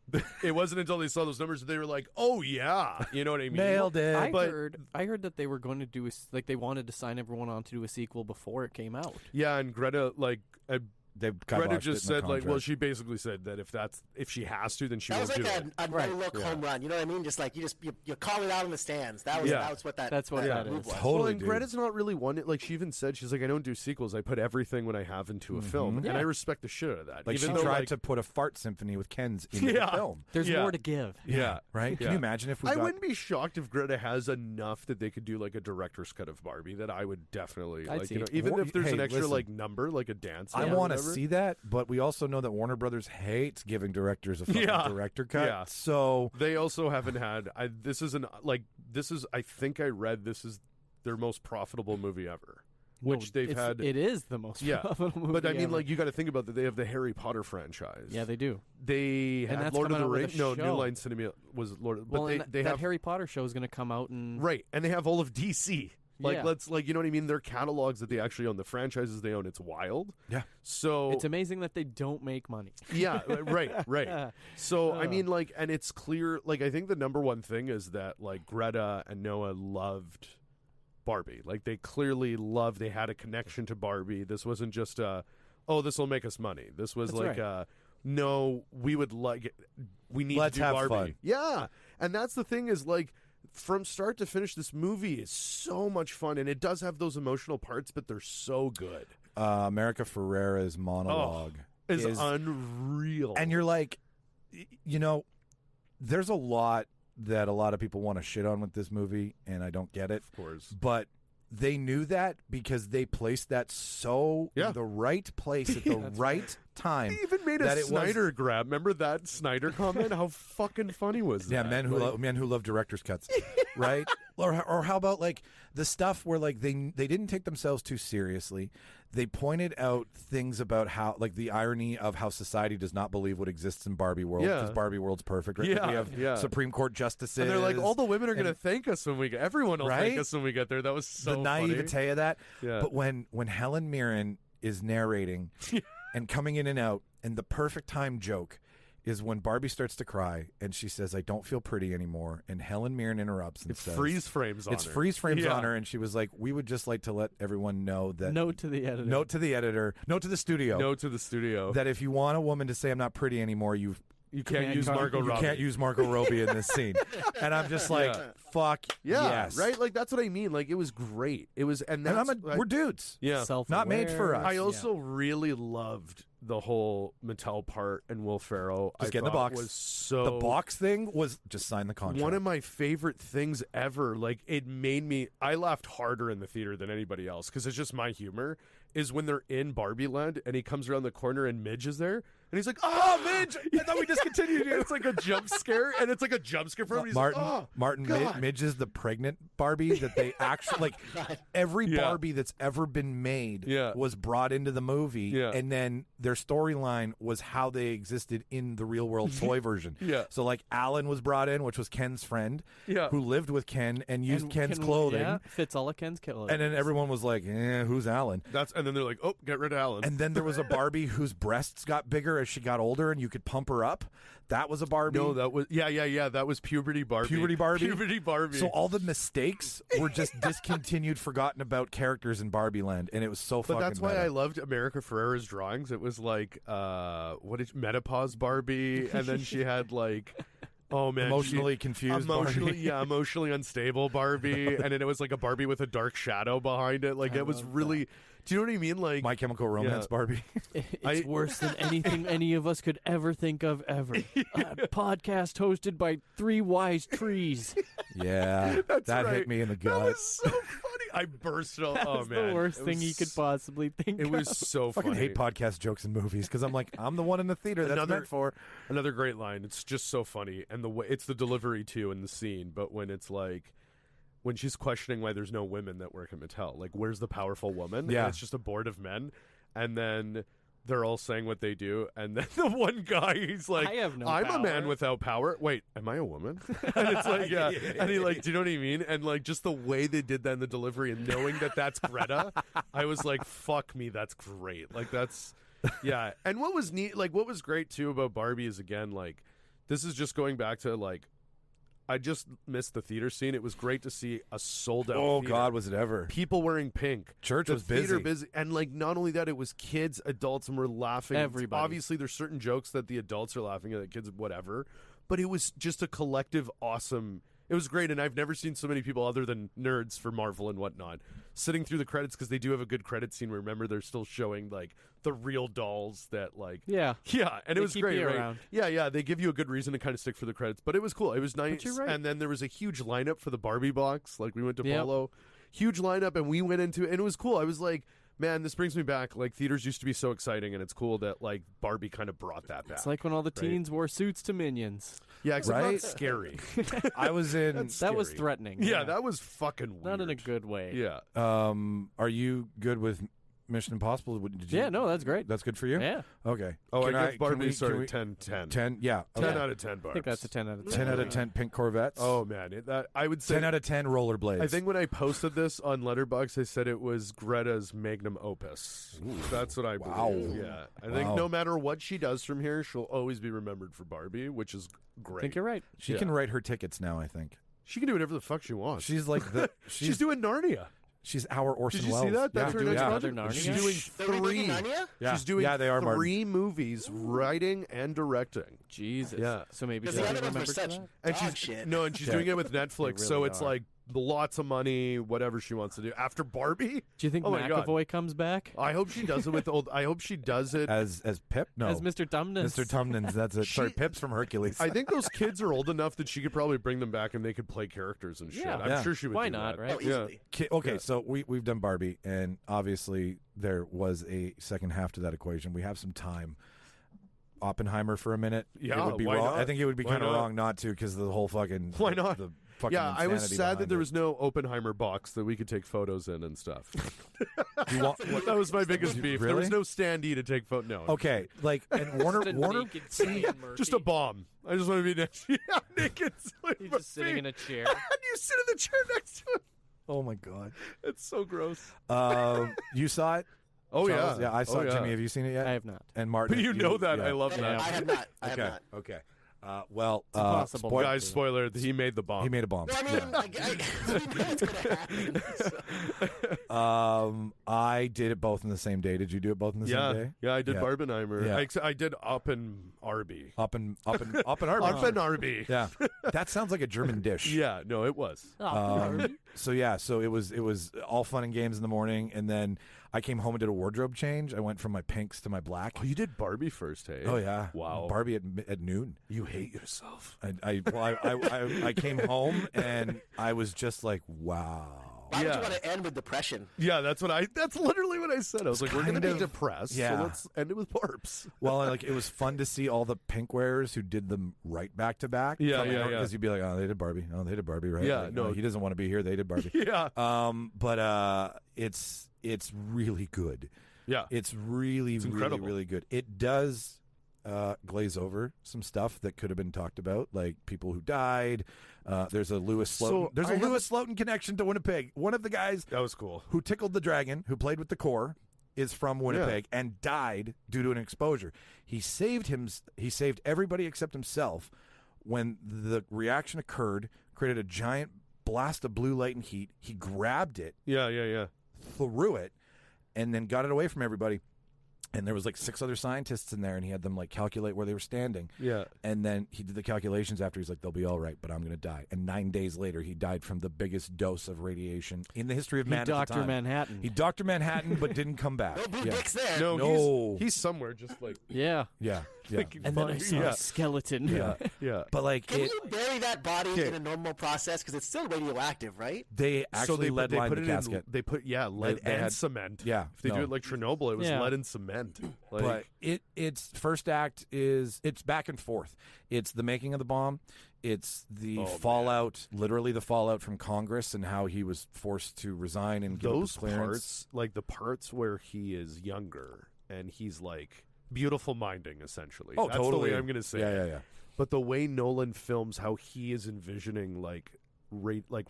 It wasn't until they saw those numbers that they were like, oh yeah. You know what I mean? Nailed it. I heard that they were going to do they wanted to sign everyone on to do a sequel before it came out. Yeah, and Greta They Greta just said like, well, she basically said that if she has to, then she That won't was do like it. a no-look home run. You know what I mean? Just like you call it out in the stands. That was what that. That's what that move is. was. Totally, Well, and dude. Greta's not really one. Like she even said, she's like, I don't do sequels. I put everything when I have into a film, and I respect the shit out of that. Like even she though, tried like, to put a fart symphony with Ken's in the film. There's more to give. Yeah, Right? Can Yeah. you imagine if we I got... wouldn't be shocked if Greta has enough that they could do like a director's cut of Barbie. That I would definitely I'd like. see You know, it. even Or- if there's an hey, extra listen. like number, like a dance. I number or want to whatever. see that, but we also know that Warner Brothers hates giving directors a fucking director cut. Yeah. So They also haven't had. I think I read this is their most profitable movie ever, which they've had. It is the most profitable movie But I mean, ever. like you got to think about that. They have the Harry Potter franchise. Yeah, they do. They And had that's Lord of coming the out with a Rings. No, New show. Line Cinema was Lord. But Well, they, and they that have Harry Potter show is going to come out and right, and they have all of DC. Like Yeah. let's you know what I mean. Their catalogs that they actually own, the franchises they own. It's wild. yeah. So it's amazing that they don't make money. yeah, right. So I mean, like, and it's clear. Like, I think the number one thing is that like Greta and Noah loved Barbie. Like, they clearly loved. They had a connection to Barbie. This wasn't just this will make us money. This was That's like no, we would like it. We need Let's to do have Barbie. fun. Yeah, and that's the thing is like. From start to finish, this movie is so much fun, and it does have those emotional parts, but they're so good. America Ferrera's monologue Is unreal. and you're like, you know, there's a lot that a lot of people want to shit on with this movie, and I don't get it. Of course. But they knew that because they placed that in the right place at the right time. They even made a that it was- Snyder grab. Remember that Snyder comment? How fucking funny was Yeah, that? men who love director's cuts, right? Or how about like the stuff where like they didn't take themselves too seriously. They pointed out things about how like the irony of how society does not believe what exists in Barbie world Yeah. because Barbie world's perfect. Right? Yeah, We have yeah. Supreme Court justices, And they're like, all the women are going to and- thank us when we get. Everyone will thank Right? us when we get there. That was so the naivete funny. of that. Yeah. But when Helen Mirren is narrating and coming in and out, and the perfect time joke is when Barbie starts to cry and she says, "I don't feel pretty anymore," and Helen Mirren interrupts and It says, freeze frames on It's her. freeze frames Yeah. on her, and she was like, "We would just like to let everyone know that." Note to the editor. Note to the editor. Note to the studio. No to the studio. That if you want a woman to say I'm not pretty anymore, you can't use Margot you Robbie. can't use Margot Robbie in this scene. And I'm just like, Yeah. fuck Yeah, yes. right? Like, that's what I mean. Like, it was great. It was, and that's... we're dudes. yeah. Self-aware. Not made for us. I also really loved the whole Mattel part and Will Ferrell. Just I get in the thought box. Was so The box thing was just sign the contract. one of my favorite things ever. Like, it made me. I laughed harder in the theater than anybody else because it's just my humor. is when they're in Barbie Land and he comes around the corner and Midge is there. And he's like, "Oh, Midge! I thought we discontinued you." It's like a jump scare, and it's like a jump scare for him. He's Martin, like, "Oh, Martin, God." Midge is the pregnant Barbie that they actually every Yeah. Barbie that's ever been made Yeah. was brought into the movie, Yeah. and then their storyline was how they existed in the real world toy version. Yeah. So like Alan was brought in, which was Ken's friend, Yeah. who lived with Ken and used And Ken's Ken- clothing, Yeah, fits all of Ken's clothing. and then everyone was like, "Who's Alan?" And then they're like, "Oh, get rid of Alan." And then there was a Barbie whose breasts got bigger as she got older, and you could pump her up. That was a Barbie. No, that was that was Puberty Barbie. Puberty Barbie? Puberty Barbie. So all the mistakes were just discontinued, forgotten about characters in Barbie Land, and it was so But fucking that's why meta. I loved America Ferrera's drawings. It was like, menopause Barbie, and then she had like, oh man, Emotionally confused Barbie. emotionally unstable Barbie, and then it was like a Barbie with a dark shadow behind it. Like it was really. Do you know what I mean? Like My Chemical Romance Yeah. Barbie. It's worse than anything any of us could ever think of ever. A podcast hosted by three wise trees. Yeah, That's that right. hit me in the That was gut. so funny. I burst out. Oh That's man, the worst It thing was you could possibly think It of. was so I fucking funny. hate podcast jokes in movies because I'm like, I'm the one in the theater that's Another- meant for. Another great line. It's just so funny, and the way it's the delivery too in the scene. But when it's like, when she's questioning why there's no women that work at Mattel, like where's the powerful woman? Yeah. And it's just a board of men, and then they're all saying what they do, and then the one guy he's like, I have no I'm a man power." without power. Wait, am I a woman? And it's like, yeah. And he like, do you know what I mean? And like just the way they did that in the delivery, and knowing that that's Greta, I was like, fuck me, that's great. Like that's. Yeah, and what was neat, like what was great too about Barbie is again like this is just going back to like I just missed the theater scene. It was great to see a sold out. Oh theater. God, was it ever? People wearing pink. Church The was theater busy. and like not only that, it was kids, adults, and we're laughing. Everybody. Obviously, there's certain jokes that the adults are laughing at, the kids, whatever. But it was just a collective awesome. It was great, and I've never seen so many people other than nerds for Marvel and whatnot sitting through the credits because they do have a good credit scene. Remember, they're still showing like the real dolls that like Yeah. yeah, and They it was keep great. you Right? around. Yeah. They give you a good reason to kind of stick for the credits, but it was cool. It was nice. you're right. And then there was a huge lineup for the Barbie box. Like we went to Yep. Polo, huge lineup, and we went into it, and it was cool. I was like, man, this brings me back. Like theaters used to be so exciting, and it's cool that like Barbie kind of brought that back. It's like when all the teens wore suits to Minions. yeah, except Right? not scary. I was in. That was Scary. threatening. yeah, that was fucking weird. Not in a good way. Yeah. Are you good with Mission Impossible? Did you, Yeah, no, that's great. That's good for you. Yeah. Okay. Oh, Can I give Barbie can sorry we- 10. 10. Yeah. 10 okay. out of 10 I Barbs. think that's a 10 out of 10. 10 out of 10 pink Corvettes. Oh man, I would say 10 out of 10 rollerblades. I think when I posted this on Letterboxd, I said it was Greta's magnum opus. That's what I Wow. believe. Yeah, I think Wow. no matter what she does from here, she'll always be remembered for Barbie, which is I great. think you're right. she yeah. can write her tickets now. I think She can do whatever the fuck she wants. she's like the She's doing Narnia. she's our Orson Did you Welles. see that? That's yeah. her next yeah. project. Another Narnia? She's doing They're remaking three. Narnia? Yeah. She's doing Yeah, they are, Martin. 3 movies, writing and directing. Jesus. Yeah. So maybe Because she'll the be other ones were remembered for such that. And dog she's shit. no, and she's Yeah. doing it with Netflix, so really it's are. like lots of money, whatever she wants to do. After Barbie, Do you think Oh my God. McAvoy comes back I hope she does it with old. I hope she does it. As Pip? No. as Mr. Tumnus? Mr. Tumnus. That's it. Sorry, She- Pip's from Hercules. I think those kids are old enough that she could probably bring them back and they could play characters and shit. Yeah. I'm Yeah. sure she would. Why do not, that. right? Oh, easily. Okay, Yeah. so we've done Barbie, and obviously there was a second half to that equation. We have some time. Oppenheimer for a minute. Yeah, it would be why wrong. not? I think it would be Why kind of not? wrong not to because the whole fucking Why not? The fucking Yeah, I was insanity sad that behind there it. was no Oppenheimer box that we could take photos in and stuff. You want- That was my biggest beef. There was Really? no standee to take photos. No. okay, like and Warner Just a Warner. naked Cillian Murphy. Just a bomb. I just want to be next. Yeah, naked. He's just sitting in a chair. And you sit in the chair next to him. Oh my god. It's so gross. You saw it? Oh Charles? yeah, I saw Oh, it. yeah. Jimmy, have you seen it yet? I have not. And Martin, But you know that. yeah. I love I that. have not. I have Okay. not. Okay. Well, possible. spoil- Guys, spoiler: he made the bomb. he made a bomb. No, I mean, we know what's going to happen. So. I did it both in the same day. Did you do it both in the yeah, same day? yeah. I did Yeah. Barbenheimer. Yeah. I did Oppenarby. Up and Arby. Oppenarby. Yeah, that sounds like a German dish. Yeah, no, it was. So it was all fun and games in the morning, and then I came home and did a wardrobe change. I went from my pinks to my black. Oh, you did Barbie first, hey? Oh yeah, Wow. Barbie at noon. You hate yourself. I came home and I was just like, wow. Why would you want to end with depression? Yeah, that's literally what I said. I was like, we're going to be depressed, yeah. so let's end it with Barbs. Well, like it was fun to see all the pink wearers who did them right back to back. Yeah. Because you'd be like, oh, they did Barbie. Oh, they did Barbie, right? Yeah, like, no. he doesn't want to be here. They did Barbie. Yeah. But it's really good. Yeah. It's really incredible. really good. It does glaze over some stuff that could have been talked about, like people who died. There's a Lewis Slotin. There's a Lewis Slotin connection to Winnipeg. One of the guys that was cool who tickled the dragon, who played with the Corps, is from Winnipeg and died due to an exposure. He saved everybody except himself when the reaction occurred, created a giant blast of blue light and heat. He grabbed it, threw it, and then got it away from everybody. And there was like 6 other scientists in there, and he had them like calculate where they were standing. Yeah. And then he did the calculations after. He's like, they'll be all right, but I'm going to die. And 9 days later, he died from the biggest dose of radiation in the history of man at the Dr. time. Manhattan. He Dr. Manhattan, but didn't come back. No blue dicks there. No. He's somewhere just like... Yeah. Yeah. And then I saw a skeleton. Yeah. But like, Can you bury that body in a normal process? Because it's still radioactive, right? they actually lead lined the casket. They put lead They and had- cement. Yeah, If they do it like Chernobyl, it was lead and cement. Like, But its first act it's back and forth. It's the making of the bomb. It's the fallout, literally the fallout from Congress and how he was forced to resign and give up his those clearance. parts, like the parts where he is younger and he's like beautiful minding, essentially. Oh, That's totally. the way I'm going to say it. Yeah. But the way Nolan films how he is envisioning like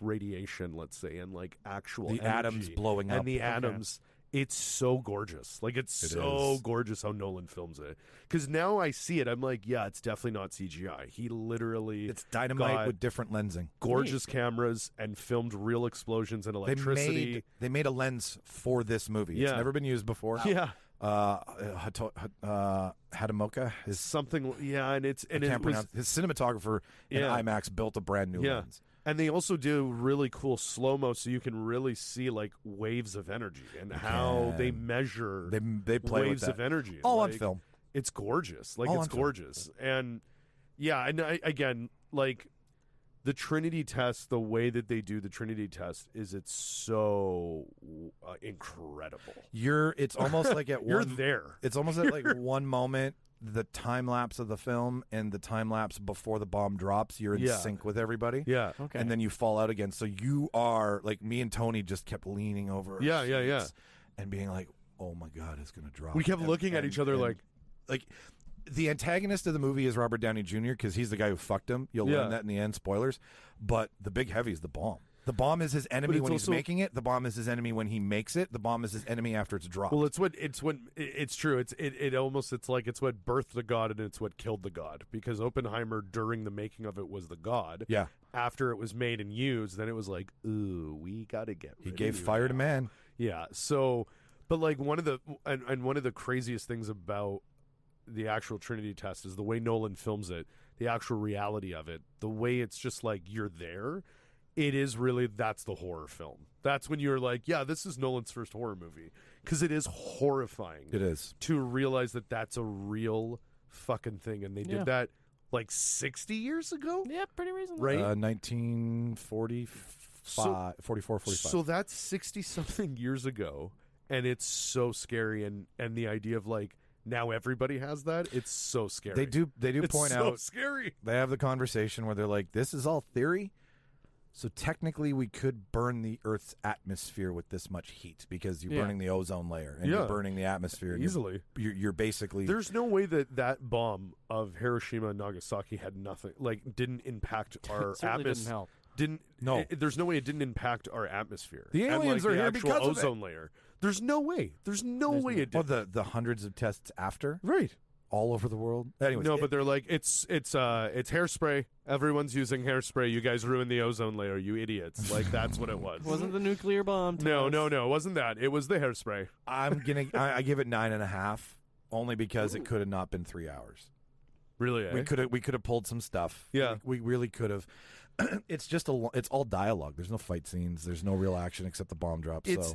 radiation, let's say, and like actual The energy atoms blowing up. and the atoms. It's so gorgeous. Like, it's so is. gorgeous how Nolan films it. Because now I see it, I'm like, yeah, it's definitely not CGI. He literally... It's dynamite got with different lensing. gorgeous cameras and filmed real explosions and electricity. They made a lens for this movie. Yeah. It's never been used before. Yeah. Hatamoka is Something, yeah, and it's... And I it can't was, pronounce. His cinematographer in Yeah. IMAX built a brand new lens. And they also do really cool slow-mo so you can really see, like, waves of energy and how they measure They play waves with that. of energy. All on Like, film. It's gorgeous. Like, All it's on film. gorgeous. And, yeah, and again, like, the Trinity test, the way that they do the Trinity test is it's so incredible. It's almost like at You're one... there. It's almost at like one moment, the time lapse of the film and the time lapse before the bomb drops, you're in sync with everybody. Yeah. Okay. And then you fall out again. So you are like, me and Tony just kept leaning over our Yeah. seats and being like, oh my God, it's going to drop. We kept looking at each other like the antagonist of the movie is Robert Downey Jr. because he's the guy who fucked him. You'll learn that in the end, spoilers. But the big heavy is the bomb. The bomb is his enemy it's when he's also- making it. The bomb is his enemy when he makes it. The bomb is his enemy after it's dropped. Well, it's true. It's like it's what birthed the god and it's what killed the god. Because Oppenheimer, during the making of it, was the god. Yeah. After it was made and used, then it was like, ooh, we got to get rid He of gave you fire to now. man. Yeah. So, but like one of the craziest things about the actual Trinity test is the way Nolan films it, the actual reality of it, the way it's just like you're there. It is really, that's the horror film. That's when you're like, yeah, this is Nolan's first horror movie. Because it is horrifying. It is. To realize that that's a real fucking thing. And they did that like 60 years ago? Yeah, pretty recently. Right? 1945, 44, 45. So that's 60-something years ago. And it's so scary. And the idea of like, now everybody has that. It's so scary. They do it's point so out, scary. they have the conversation where they're like, this is all theory. So technically we could burn the Earth's atmosphere with this much heat because you're burning the ozone layer and you're burning the atmosphere. And Easily. You're basically... There's no way that bomb of Hiroshima and Nagasaki had nothing, like, didn't impact our Certainly didn't atmosphere. help. No. There's no way it didn't impact our atmosphere. The aliens and, like, are the here actual because of it. ozone layer. There's no way. There's no way it Well, did. the hundreds of tests after, Right. all over the world. Anyways, No, but they're like, it's hairspray. Everyone's using hairspray. You guys ruined the ozone layer, you idiots. Like, that's what it was. Wasn't the nuclear bomb? No, it wasn't that. It was the hairspray. I give it 9.5 only because it could have not been 3 hours. Really, eh? We could have pulled some stuff. Yeah. we really could have. It's just it's all dialogue. There's no fight scenes. There's no real action except the bomb drop. So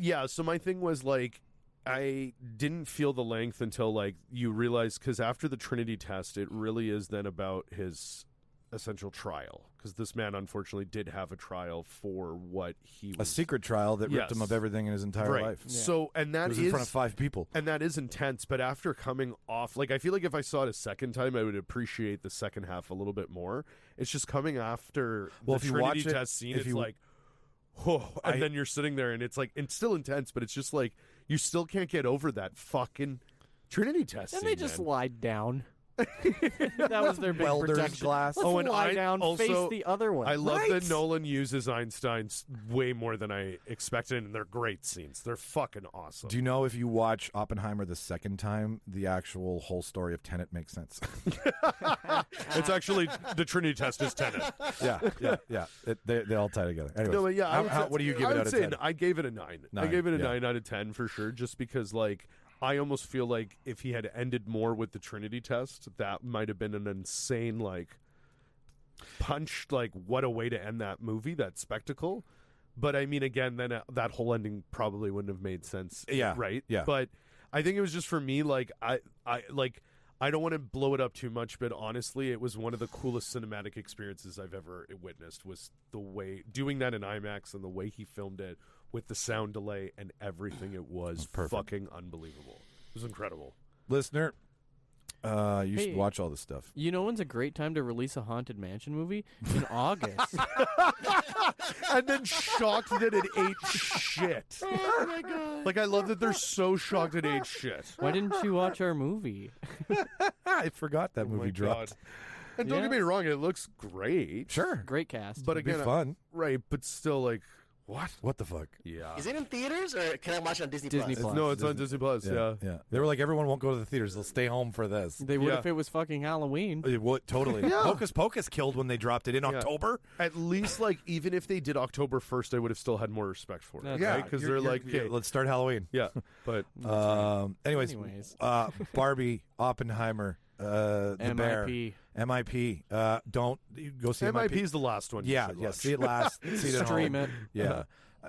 yeah. So my thing was like, I didn't feel the length until like you realize, because after the Trinity test, it really is then about his essential trial, because this man unfortunately did have a trial for what he was. A secret trial that ripped him of everything in his entire life. Yeah. So, and that is in front of 5 people. And that is intense, but after coming off, like, I feel like if I saw it a second time, I would appreciate the second half a little bit more. It's just coming after the Trinity test scene, it's like, oh, and then you're sitting there, and it's like, it's still intense, but it's just like, you still can't get over that fucking Trinity test scene. And they just lied down. That was their big welder's protection. glass. Let's lie down, face the other one. I love that Nolan uses Einstein's way more than I expected, and they're great scenes. They're fucking awesome. Do you know if you watch Oppenheimer the second time, the actual whole story of Tenet makes sense? It's actually the Trinity test is Tenet. Yeah. They all tie together. Anyways, no, but yeah. what do you give it out of 10? I gave it a 9. I gave it a 9 out of 10 for sure, just because, like, I almost feel like if he had ended more with the Trinity test, that might have been an insane, like, punch. Like, what a way to end that movie, that spectacle. But I mean, again, then that whole ending probably wouldn't have made sense. Yeah. Right? Yeah. But I think it was just for me, like, I don't want to blow it up too much, but honestly, it was one of the coolest cinematic experiences I've ever witnessed, was the way, doing that in IMAX and the way he filmed it with the sound delay and everything. It was fucking unbelievable. It was incredible. Listener, you should watch all this stuff. You know when's a great time to release a Haunted Mansion movie? In August. And then shocked that it ate shit. Oh my god! Like, I love that they're so shocked it ate shit. Why didn't you watch our movie? I forgot that movie dropped. And don't get me wrong, it looks great. Sure. Great cast. But It'd again, be fun. Right, but still, like, what? What the fuck? Yeah. Is it in theaters, or can I watch it on Disney Disney Plus? Plus. No, it's on Disney Plus, yeah. They were like, everyone won't go to the theaters. They'll stay home for this. They would if it was fucking Halloween. It would, totally. Hocus Pocus killed when they dropped it in October. At least, like, even if they did October 1st, I would have still had more respect for it. That's right? Because they're like, okay, let's start Halloween. Yeah, but anyways, Barbie, Oppenheimer, the MIP. Bear, MIP. Don't go see MIP. MIP is the last one. Yeah, see it last. See it at Stream home. it. Yeah.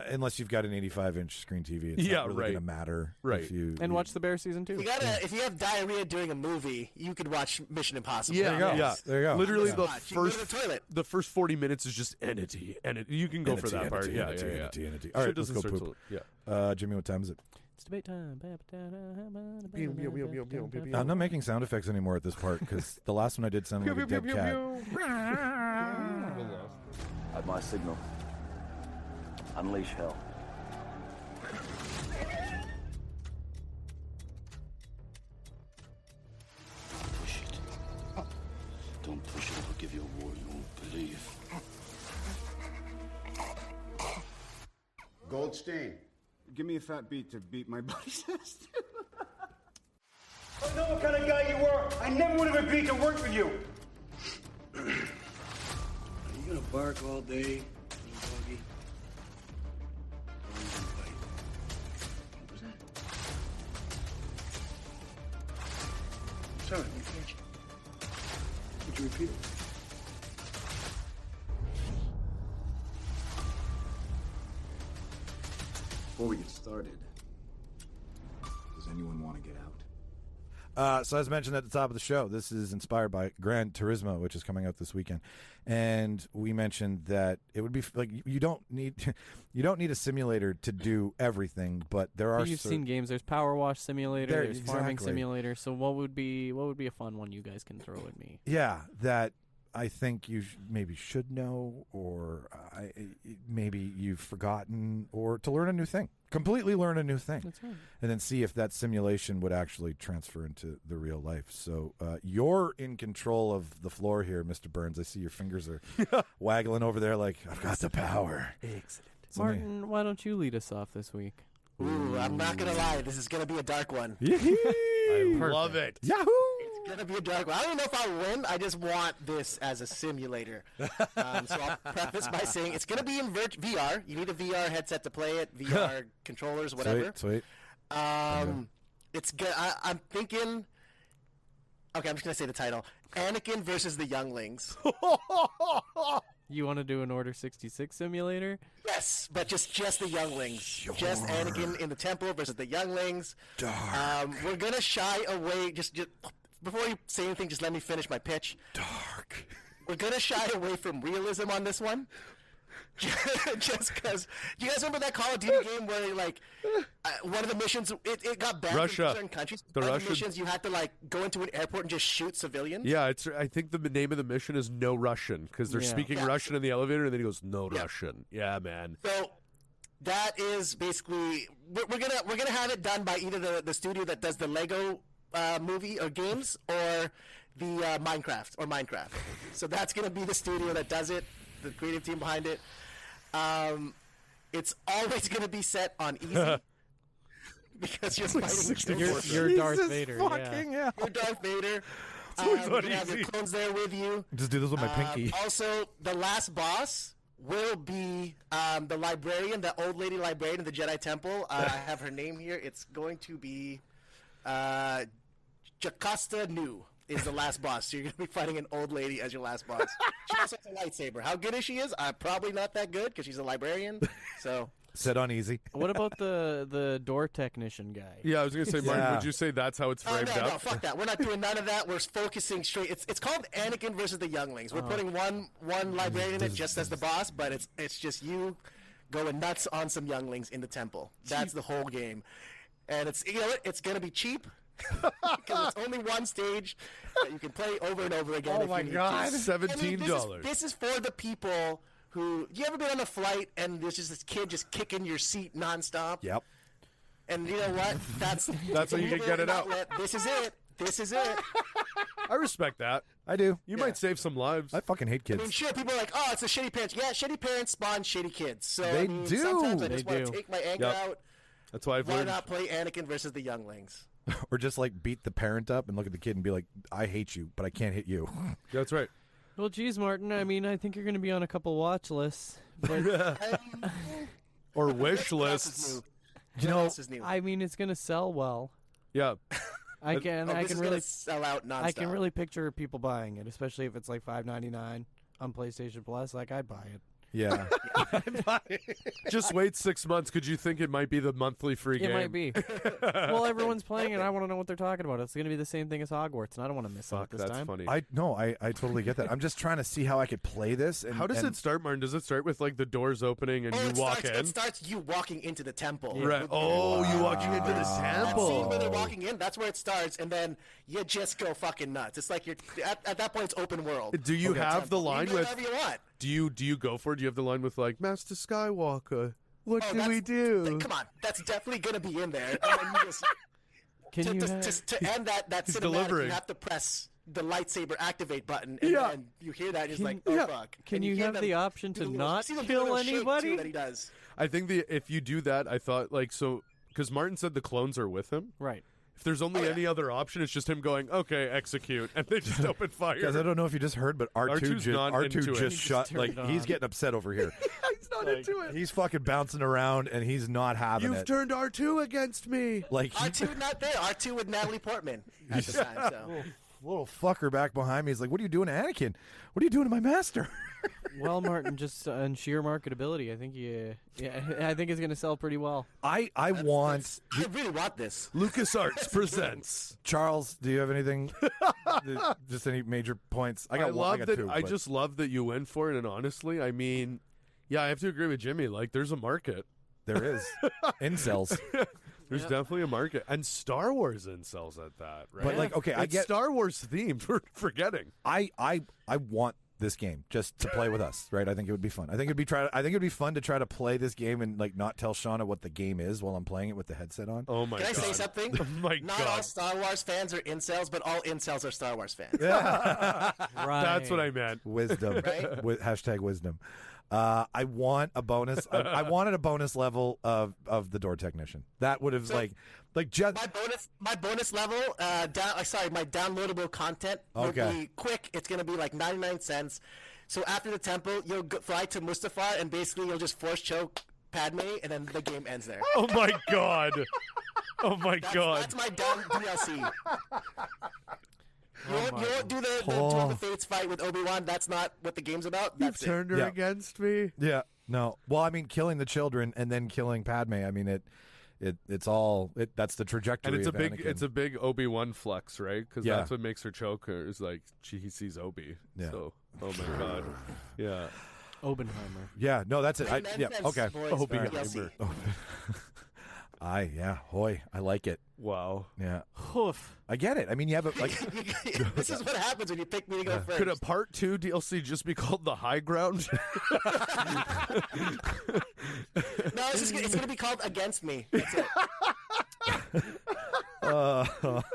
Unless you've got an 85-inch screen TV, it's not really going to matter. Right. If you, And watch The Bear Season 2. If you have diarrhea during a movie, you could watch Mission Impossible. Yeah, There you go. yeah. There you go. Literally, You the can go to the toilet. first 40 minutes is just entity, and you can go for that part. Yeah, Entity. All Shit right, let's doesn't go start poop. till- yeah. Jimmy, what time is it? It's debate time. I'm not making sound effects anymore at this part because the last one I did sounded like a dead cat. At my signal, unleash hell. Push it. Don't push it. I'll give you a war you won't believe. Goldstein, give me a fat beat to beat my buddy's ass. I know what kind of guy you were. I never would have agreed to work for you. Are you gonna bark all day, little doggy? Or are you gonna bite? What was that? Sorry, I didn't catch you. Would you repeat it? Before we get started, does anyone want to get out? So as mentioned at the top of the show, this is inspired by Grand Turismo, which is coming out this weekend, and we mentioned that it would be like you don't need a simulator to do everything, but there are. You've seen games. There's Power Wash Simulator. There's Farming exactly. Simulator. So what would be a fun one you guys can throw at me? Yeah, that I think you maybe should know, or maybe you've forgotten, or to learn a new thing. Completely learn a new thing. That's right. And then see if that simulation would actually transfer into the real life. So you're in control of the floor here, Mr. Burns. I see your fingers are waggling over there like, I've got the power. Excellent. Martin, why don't you lead us off this week? Ooh, I'm not gonna lie. This is gonna be a dark one. I love it. Yahoo! It's gonna be a dark one. I don't even know if I'll win. I just want this as a simulator. So I'll preface by saying it's gonna be in VR. You need a VR headset to play it. VR controllers, whatever. Sweet. It's good. I'm thinking. Okay, I'm just gonna say the title: Anakin versus the Younglings. You want to do an Order 66 simulator? Yes, but just the Younglings. Just Anakin in the temple versus the Younglings. Dark. We're gonna shy away. Just before you say anything, just let me finish my pitch. Dark. we're gonna shy away from realism on this one. Just because, you guys remember that Call of Duty game where like one of the missions it got banned Russia. in certain countries. The one of Russians. the missions you had to like go into an airport and just shoot civilians. Yeah, I think the name of the mission is No Russian because they're speaking Russian in the elevator, and then he goes No Russian. Yeah, man. So that is basically we're gonna have it done by either the studio that does the Lego movie or games or the Minecraft. So that's gonna be the studio that does it, the creative team behind it. It's always gonna be set on easy because you're fighting. You're Darth Vader. Hell. You're Darth Vader. You're gonna have your clones there with you. Just do this with my pinky. Also, the last boss will be the librarian, the old lady librarian in the Jedi Temple. I have her name here. It's going to be Jocasta Nu is the last boss. So you're going to be fighting an old lady as your last boss. She also has a lightsaber. How good is she? Probably not that good because she's a librarian. So Set on easy. What about the door technician guy? Yeah, I was going to say, Martin, would you say that's how it's framed no, up? no, fuck that. We're not doing none of that. We're focusing straight. It's called Anakin versus the Younglings. We're putting one librarian in it just as the boss, but it's just you going nuts on some younglings in the temple. That's the whole game, and it's it's gonna be cheap because it's only one stage that you can play over and over again. Oh my God. $17. This is for the people who. You ever been on a flight and there's just this kid just kicking your seat nonstop? Yep. And you know what? That's how you can get it out. This is it. This is it. I respect that. I do. You might save some lives. I fucking hate kids. I mean, sure, people are like, oh, it's the shitty parents. Yeah, shitty parents spawn shitty kids. So They I mean, do. Sometimes I They just want do. to take my anger out. That's why I've Why learned. not play Anakin versus the younglings? Or just like beat the parent up and look at the kid and be like, I hate you, but I can't hit you. That's right. Well, geez, Martin. I mean, I think you're going to be on a couple watch lists. But Or wish lists. You know, this is new. I mean, it's going to sell well. Yeah. I can this is really gonna sell out nonstop. I can really picture people buying it, especially if it's like $5.99 on PlayStation Plus. Like, I'd buy it. Yeah. Just wait 6 months. Could you think it might be the monthly free game? It might be. Well, everyone's playing it. I want to know what they're talking about. It's going to be the same thing as Hogwarts, and I don't want to miss out Fuck, this that's time. funny. I totally get that. I'm just trying to see how I could play this. And, How does and it start, Martin? Does it start with like the doors opening and you walk in? It starts you walking into the temple. Right. Oh, you walking into the That scene temple. where they're walking in, that's where it starts, and then you just go fucking nuts. It's like you're at that point, it's open world. Do you have the You line can do with? whatever you want. Do you go for it? Do you have the line with like Master Skywalker? What Oh, do we do? Come on, that's definitely gonna be in there. And then you just, Can you have, to end that he's cinematic, delivering. you have to press the lightsaber activate button, and Yeah. then you hear that, and it's Can- like, oh yeah. fuck. can And you hear have them the option do to the little- not you see them do kill the little shake, too, anybody? that he does. I think if you do that, I thought like so because Martin said the clones are with him. Right. If there's only any other option, it's just him going, okay, execute, and they just open fire. Guys, I don't know if you just heard, but R2's not into it. just He just shut. turned Like it he's on. getting upset over here. He's not into it. He's fucking bouncing around and he's not having You've it. turned R2 against me. Like he, R2 not there. R2 with Natalie Portman at the time. So. little fucker back behind me is like, "What are you doing, to Anakin? What are you doing to my master?" Well, Martin, just on sheer marketability, I think I think it's going to sell pretty well. I want I really want this. LucasArts presents. Charles. Do you have anything? Just any major points? I got one. I got that. two. I but- just love that you went for it, and honestly, I mean, yeah, I have to agree with Jimmy. Like, there's a market. there is incels. There's definitely a market, and Star Wars incels at that, right? But like, okay, I It's get. Star Wars themed. We're forgetting. I want this game just to play with us, right? I think it would be fun. I think it'd be fun to try to play this game and like not tell Shauna what the game is while I'm playing it with the headset on. Oh my Can I god! say something? Oh my Not god! all Star Wars fans are incels, but all incels are Star Wars fans. Right. That's what I meant. Wisdom, Right? hashtag wisdom. I want a bonus. I wanted a bonus level of the door technician. That would have So- just My bonus level, my downloadable content will Okay. be quick. It's gonna be like 99 cents. So after the temple, you'll fly to Mustafar, and basically you'll just force choke Padme, and then the game ends there. Oh my god! Oh my god! That's my down DLC. You won't do the Oh. Duel of the Fates fight with Obi-Wan. That's not what the game's about. You've That's it. turned her Yeah. against me. yeah. No. Well, I mean, killing the children and then killing Padme. I mean, it's all that's the trajectory. And it's a of big, Anakin. Obi-Wan flex, right? Because Yeah. that's what makes her choke. Her is like he sees Obi. Yeah. So Oh my god. Yeah. Oppenheimer. Yeah, no, that's it. And then Okay. boys, Oppenheimer. DLC. Hoy, I like it. Wow. Yeah, Hoof. I get it. I mean, you have a like. This is what happens when you pick me to go first. Could a part 2 DLC just be called The High Ground? No, it's going to be called Against Me. That's it.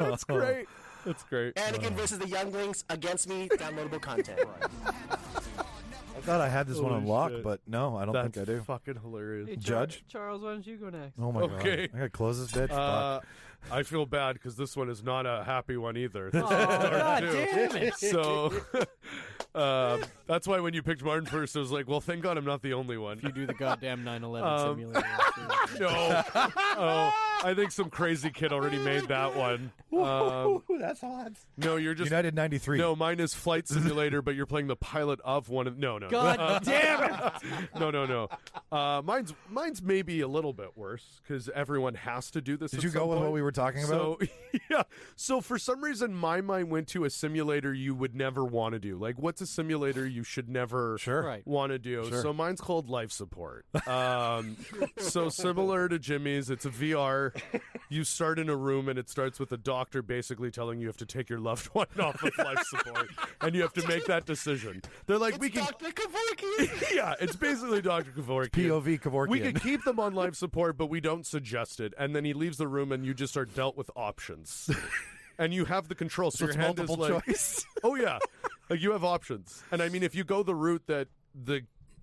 That's great. That's great. Anakin versus the Younglings, Against Me, downloadable content. I thought I had this one Holy unlocked, shit. but no, I don't That's think I do. fucking hilarious. Hey, Judge? Charles, why don't you go next? Oh my Okay. god! I gotta close this bitch. Fuck. I feel bad because this one is not a happy one either. Oh, God damn it. So that's why when you picked Martin first, I was like, well, thank God I'm not the only one. You do the goddamn 9/11 simulator. No. Oh, I think some crazy kid already made that one. That's hot. No, you're just United 93. No, mine is Flight Simulator, but you're playing the pilot of one of. No. God damn it! No. Mine's maybe a little bit worse because everyone has to do this. Did at you go some with what point. we were talking about? So yeah. So for some reason, my mind went to a simulator you would never want to do. Like, what's a simulator you should never Right. want to do? Sure. So mine's called Life Support. So similar to Jimmy's, it's a VR. You start in a room and it starts with a doctor basically telling you have to take your loved one off of life support, and you have to make that decision. They're like, we can. Dr. Kevorkian. Yeah, it's basically Dr. Kevorkian. POV Kevorkian. We could keep them on life support, but we don't suggest it. And then he leaves the room, and you just are dealt with options. And you have the control. So, So your it's hand is multiple like, choice. oh yeah, like you have options. And I mean, if you go the route that the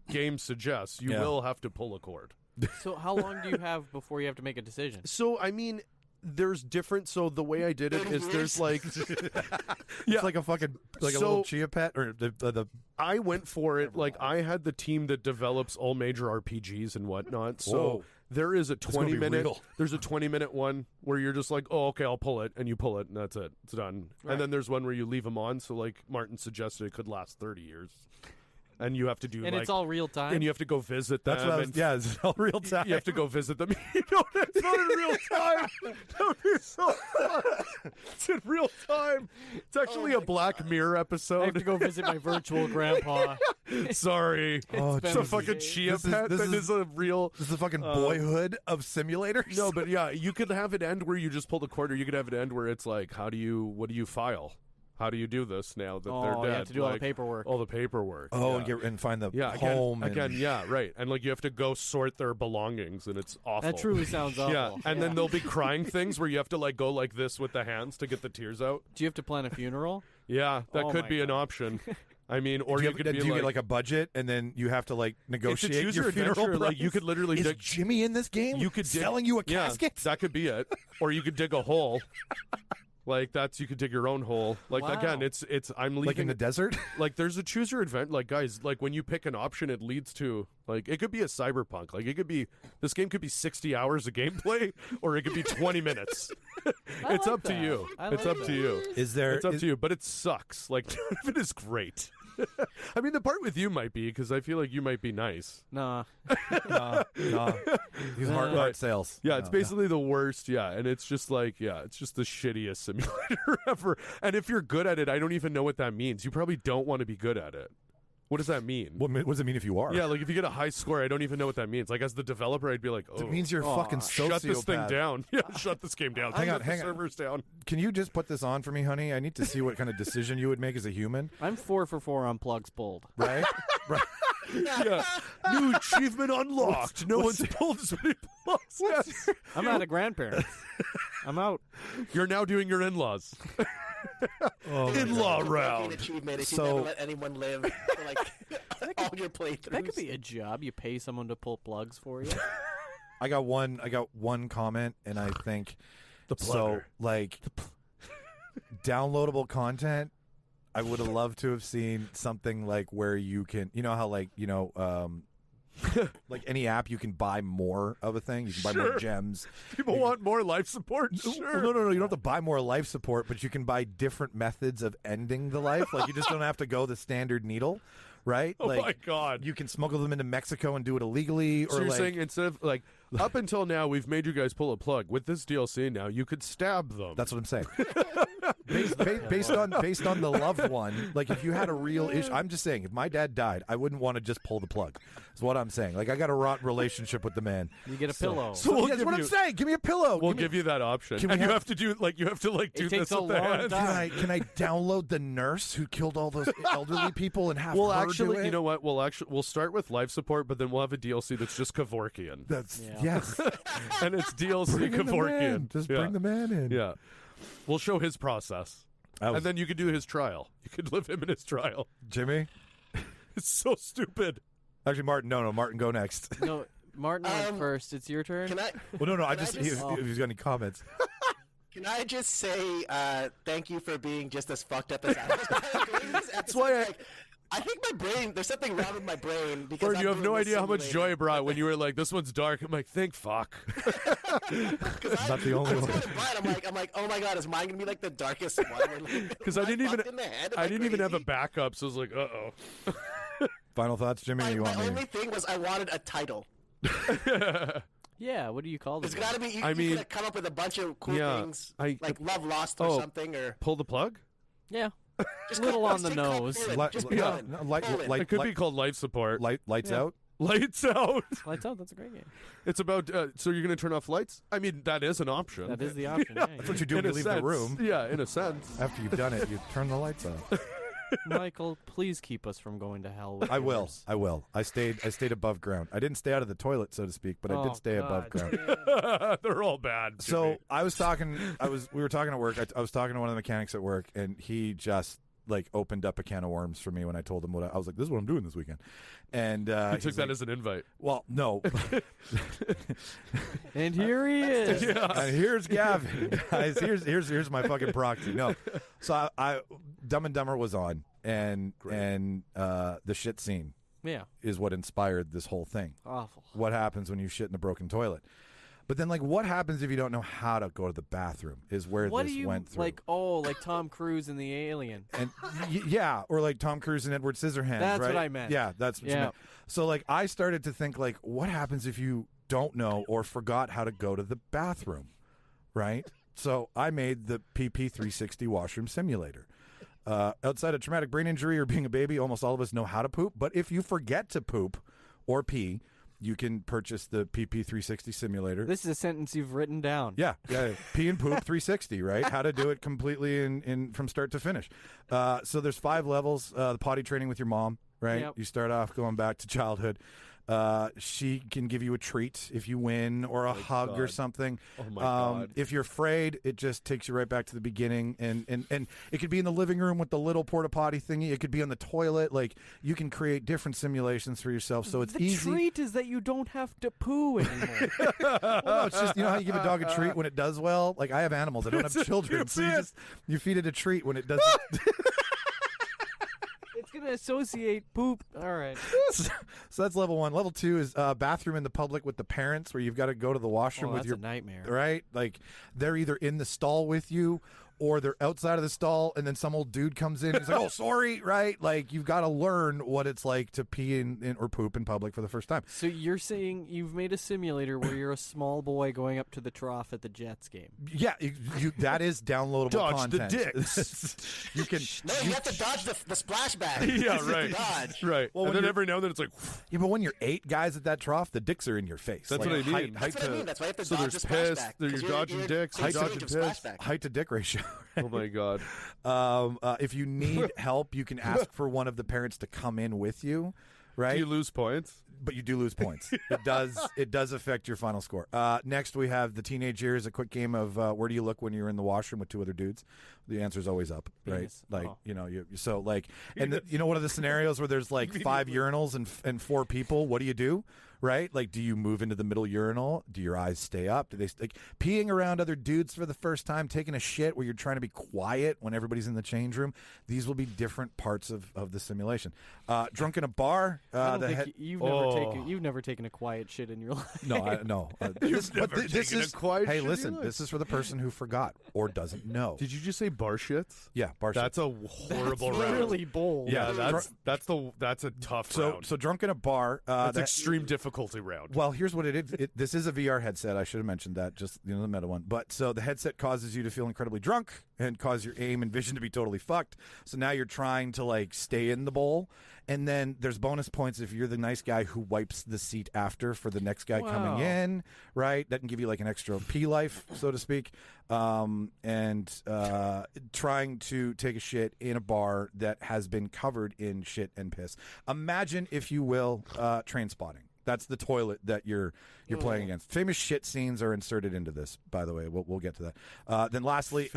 game suggests, you Yeah. will have to pull a cord. So how long do you have before you have to make a decision? So I mean, there's different. So the way I did it is there's like, It's like a fucking a So- little chia pet or the I went for it. Like I had the team that develops all major RPGs and whatnot. So Whoa. there is a gonna be 20-minute. real. There's a 20-minute one where you're just like, oh, okay, I'll pull it, and you pull it, and that's it. It's done. Right. And then there's one where you leave them on. So like Martin suggested, it could last 30 years, and you have to do And like, it's all real time. and you have to go visit them. that's what I was. and Yeah, it's all real time. You have to go visit them. No, it's not in real time. That would be so fun. It's in real time. It's actually a Black Mirror I have to episode. go visit my virtual grandpa. Sorry. Oh, It's been It's a a fucking day. chia This is- pet this that is- is a real. This is the fucking boyhood of simulators. No, but yeah, you could have it end where you just pull the cord, or you could have it end where it's like, what do you file? How do you do this now that they're Oh, dead? you have to do all the Like, paperwork. All the paperwork. Oh, yeah. and find the Yeah, home. again, yeah, right. And like you have to go sort their belongings, and it's awful. That truly sounds awful. Yeah, and then there'll be crying things where you have to like go like this with the hands to get the tears out. Do you have to plan a funeral? Yeah, that Oh could my be an God. option. I mean, or do you, you, could do be you like, get like a budget and then you have to like it's a negotiate choose your your funeral adventure. price? Like you could literally Is dig. Jimmy in this game? You could dig, selling you a yeah, casket. That could be it. Or you could dig a hole. Like you could dig your own hole. Like Wow. again, it's I'm leaving Like in the desert. like there's a choose your event. Like guys, like when you pick an option, it leads to like it could be a cyberpunk. Like it could be this game could be 60 hours of gameplay, or it could be 20 minutes. It's like up to that. you. I It's like up that. to you. Is there? It's up to you, but it sucks. Like none of it is great. I mean, the part with you might be because I feel like you might be nice. Nah. No. These hard sales. Yeah, No, it's basically the worst. Yeah, and it's just like, yeah, it's just the shittiest simulator ever. And if you're good at it, I don't even know what that means. You probably don't want to be good at it. What does that mean? What does it mean if you are? Yeah, like if you get a high score, I don't even know what that means. Like as the developer, I'd be like, oh, It means you're fucking sociopath. shut this thing down. Yeah, shut this game down. Hang on, Shut hang the on. servers down. Can you just put this on for me, honey? I need to see what kind of decision you would make as a human. I'm 4 for 4 on plugs pulled. Right? Right. Yeah, new achievement unlocked. No one's pulled as many plugs. Yes. I'm not a grandparent. I'm out. You're now doing your in-laws. In-law An round. achievement if So- you never let anyone live for like all your playthroughs. That could be a job. You pay someone to pull plugs for you. I got one comment, and I think The so. plugger. Like downloadable content. I would have loved to have seen something like where you can, you know how like like any app you can buy more of a thing. You can buy more Sure. gems. People want more life support. Well, Sure. no. You don't have to buy more life support, but you can buy different methods of ending the life. Like you just don't have to go the standard needle, right? Oh like my God. you can smuggle them into Mexico and do it illegally, So or you're like saying instead of like Up until now, we've made you guys pull a plug. With this DLC now, you could stab them. That's what I'm saying. based on the loved one, like if you had a real issue, I'm just saying, if my dad died, I wouldn't want to just pull the plug. Is what I'm saying. Like I got a rotten relationship with the man. You get a pillow. So that's what I'm saying. Give me a pillow. We'll give you that option. And you have to do do this with the hands. Can I download the nurse who killed all those elderly people and have her do it? You know what? We'll start with life support, but then we'll have a DLC that's just Kevorkian. Yes. And it's DLC Bring Kevorkian. Just bring the man in. Yeah. We'll show his process. And then you could do his trial. You could live him in his trial. Jimmy? It's so stupid. Actually, Martin, no, Martin, go next. No, Martin went first. It's your turn. Can I? Well, no, if he's got any comments. Can I just say thank you for being just as fucked up as I was? That's why I think my brain, there's something wrong with my brain. Because you have no idea how much joy it brought when you were like, this one's dark. I'm like, thank fuck. Not the only one. I'm like, oh my god, is mine going to be like the darkest one? Because I didn't even have a backup, so I was like, uh-oh. Final thoughts, Jimmy? My only thing was I wanted a title. Yeah, what do you call this? There's got to be, you could have come up with a bunch of cool things, like Love Lost or something. Or Pull the plug? Yeah. Just a little on the nose. It could be called life support. Lights out? Lights out. Lights out, that's a great game. It's about, so you're going to turn off lights? I mean, that is an option. That is the option, That's what you do when you leave the room. Yeah, in a sense. After you've done it, you turn the lights off. Michael, please keep us from going to hell. With I will. I stayed above ground. I didn't stay out of the toilet, so to speak, but I did stay above ground. They're all bad. So I was talking. We were talking at work. I was talking to one of the mechanics at work, and he just opened up a can of worms for me when I told him what I was like. This is what I'm doing this weekend, and he took that as an invite. Well, no. And here he is. Yeah. And here's Gavin, guys. Here's my fucking proxy. No, so I Dumb and Dumber was on, and the shit scene. Yeah. Is what inspired this whole thing. Awful. What happens when you shit in a broken toilet? But then, what happens if you don't know how to go to the bathroom? Is where this went through. Like Tom Cruise in The Alien. And yeah, or like Tom Cruise and Edward Scissorhands. That's right? what I meant. Yeah, that's what you meant. So I started to think what happens if you don't know or forgot how to go to the bathroom, right? So I made the PP360 washroom simulator. Outside of traumatic brain injury or being a baby, almost all of us know how to poop. But if you forget to poop or pee, you can purchase the PP360 simulator. This is a sentence you've written down. Yeah. Pee and poop 360, right? How to do it completely in from start to finish. So there's 5 levels. The potty training with your mom, right? Yep. You start off going back to childhood. She can give you a treat if you win or a hug or something. Oh my God. If you're afraid, it just takes you right back to the beginning. And it could be in the living room with the little porta potty thingy. It could be on the toilet. You can create different simulations for yourself. So it's easy. The treat is that you don't have to poo anymore. Well, no, it's just, how you give a dog a treat when it does well? I have animals. I don't have children. So you feed it a treat when it does It's going to associate poop. All right. So that's level 1. Level 2 is bathroom in the public with the parents, where you've got to go to the washroom with that's your a nightmare. Right? They're either in the stall with you or they're outside of the stall, and then some old dude comes in and he's like, oh, sorry, right? You've got to learn what it's like to pee in or poop in public for the first time. So you're saying you've made a simulator where you're a small boy going up to the trough at the Jets game. Yeah, that is downloadable dodge content. Dodge the dicks. You can. No, you have to dodge the splashback. Yeah, right. Dodge. Right. Well, and then every now and then it's like... Yeah, but when you're 8 guys at that trough, the dicks are in your face. That's what I mean. That's what I mean. That's why you have to So dodge there's the piss, splashback. you're dodging dicks, you're dodging dodging piss. splashback. Height to dick ratio. Oh my God. If you need help, you can ask for one of the parents to come in with you, right? Do you lose points? But you do lose points. It does affect your final score. Next, we have the teenage years, a quick game of where do you look when you're in the washroom with 2 other dudes? The answer is always up, right? Penis. And one of the scenarios where there's 5 urinals and 4 people, what do you do? Right? Do you move into the middle urinal? Do your eyes stay up? Do they peeing around other dudes for the first time, taking a shit where you're trying to be quiet when everybody's in the change room? These will be different parts of the simulation. Drunk in a bar. I don't think you've never taken a quiet shit in your life. No. You've never taken a quiet shit in your life. This is for the person who forgot or doesn't know. Did you just say bar shits? Yeah, bar shits. That's a horrible That's round. really bold. Yeah, that's a tough round. So drunk in a bar. That's extreme difficulty. difficulty round. Well, here's what it is. This is a VR headset. I should have mentioned that, just the meta one. But so the headset causes you to feel incredibly drunk and cause your aim and vision to be totally fucked. So now you're trying to like stay in the bowl. And then there's bonus points if you're the nice guy who wipes the seat after for the next guy coming in, right? That can give you like an extra pee life, so to speak. And trying to take a shit in a bar that has been covered in shit and piss. Imagine, if you will, train spotting. That's the toilet that you're playing against. Famous shit scenes are inserted into this, by the way. We'll get to that. Then lastly,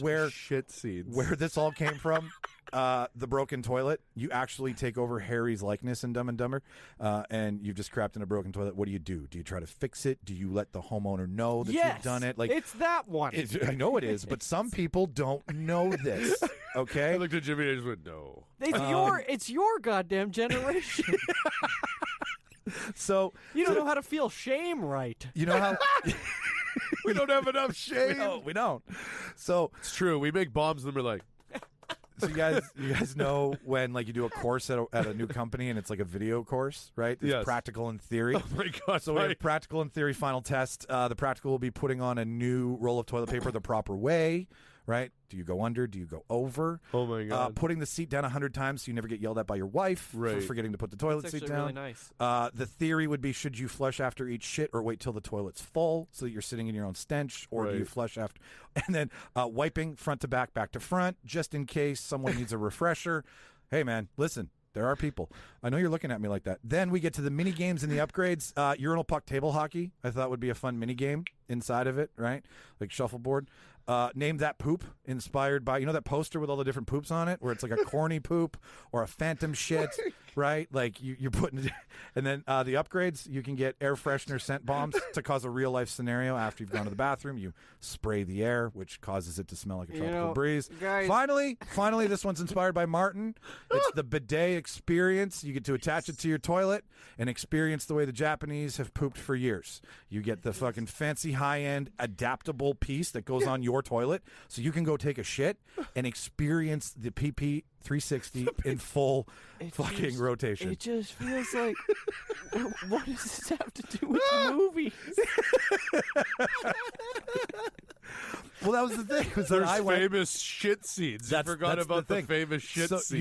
where shit scenes. Where this all came from, the broken toilet. You actually take over Harry's likeness in Dumb and Dumber, and you've just crapped in a broken toilet. What do? Do you try to fix it? Do you let the homeowner know that you've done it? Like, it's that one. I know it is, but some people don't know this. Okay, I looked at Jimmy and I just went, no. It's your goddamn generation. So you don't know how to feel shame right. You know how we don't have enough shame. We don't. So it's true. We make bombs and we're like. So you guys know when like you do a course at a new company and it's like a video course, right? It's practical and theory. Oh my god! So we have practical and theory final test. The practical will be putting on a new roll of toilet paper the proper way. Right? Do you go under? Do you go over? Oh, my God. Putting the seat down 100 times so you never get yelled at by your wife for forgetting to put the toilet seat down. Really nice. The theory would be, should you flush after each shit or wait till the toilet's full so that you're sitting in your own stench, or do you flush after? And then wiping front to back to front, just in case someone needs a refresher. Hey, man, listen. There are people. I know you're looking at me like that. Then we get to the mini games and the upgrades. Urinal puck table hockey, I thought would be a fun mini game inside of it, right? Like shuffleboard. Name that poop, inspired by, you know, that poster with all the different poops on it, where it's like a corny poop or a phantom shit, right? Like you're putting it. And then the upgrades, you can get air freshener scent bombs to cause a real life scenario. After you've gone to the bathroom, you spray the air, which causes it to smell like a tropical breeze. Guys. Finally, this one's inspired by Martin. It's the bidet experience. You get to attach it to your toilet and experience the way the Japanese have pooped for years. You get the fucking fancy high-end adaptable piece that goes on your toilet, so you can go take a shit and experience the PP 360 in full rotation. It just feels like, what does this have to do with movies? Well, that was the thing. There's famous shit scenes. I forgot about the famous shit scenes.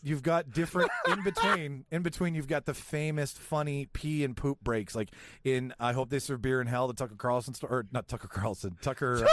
You've got different in between. You've got the famous funny pee and poop breaks, like in I Hope They Serve Beer in Hell, the Tucker Carlson story, or not Tucker Carlson, Tucker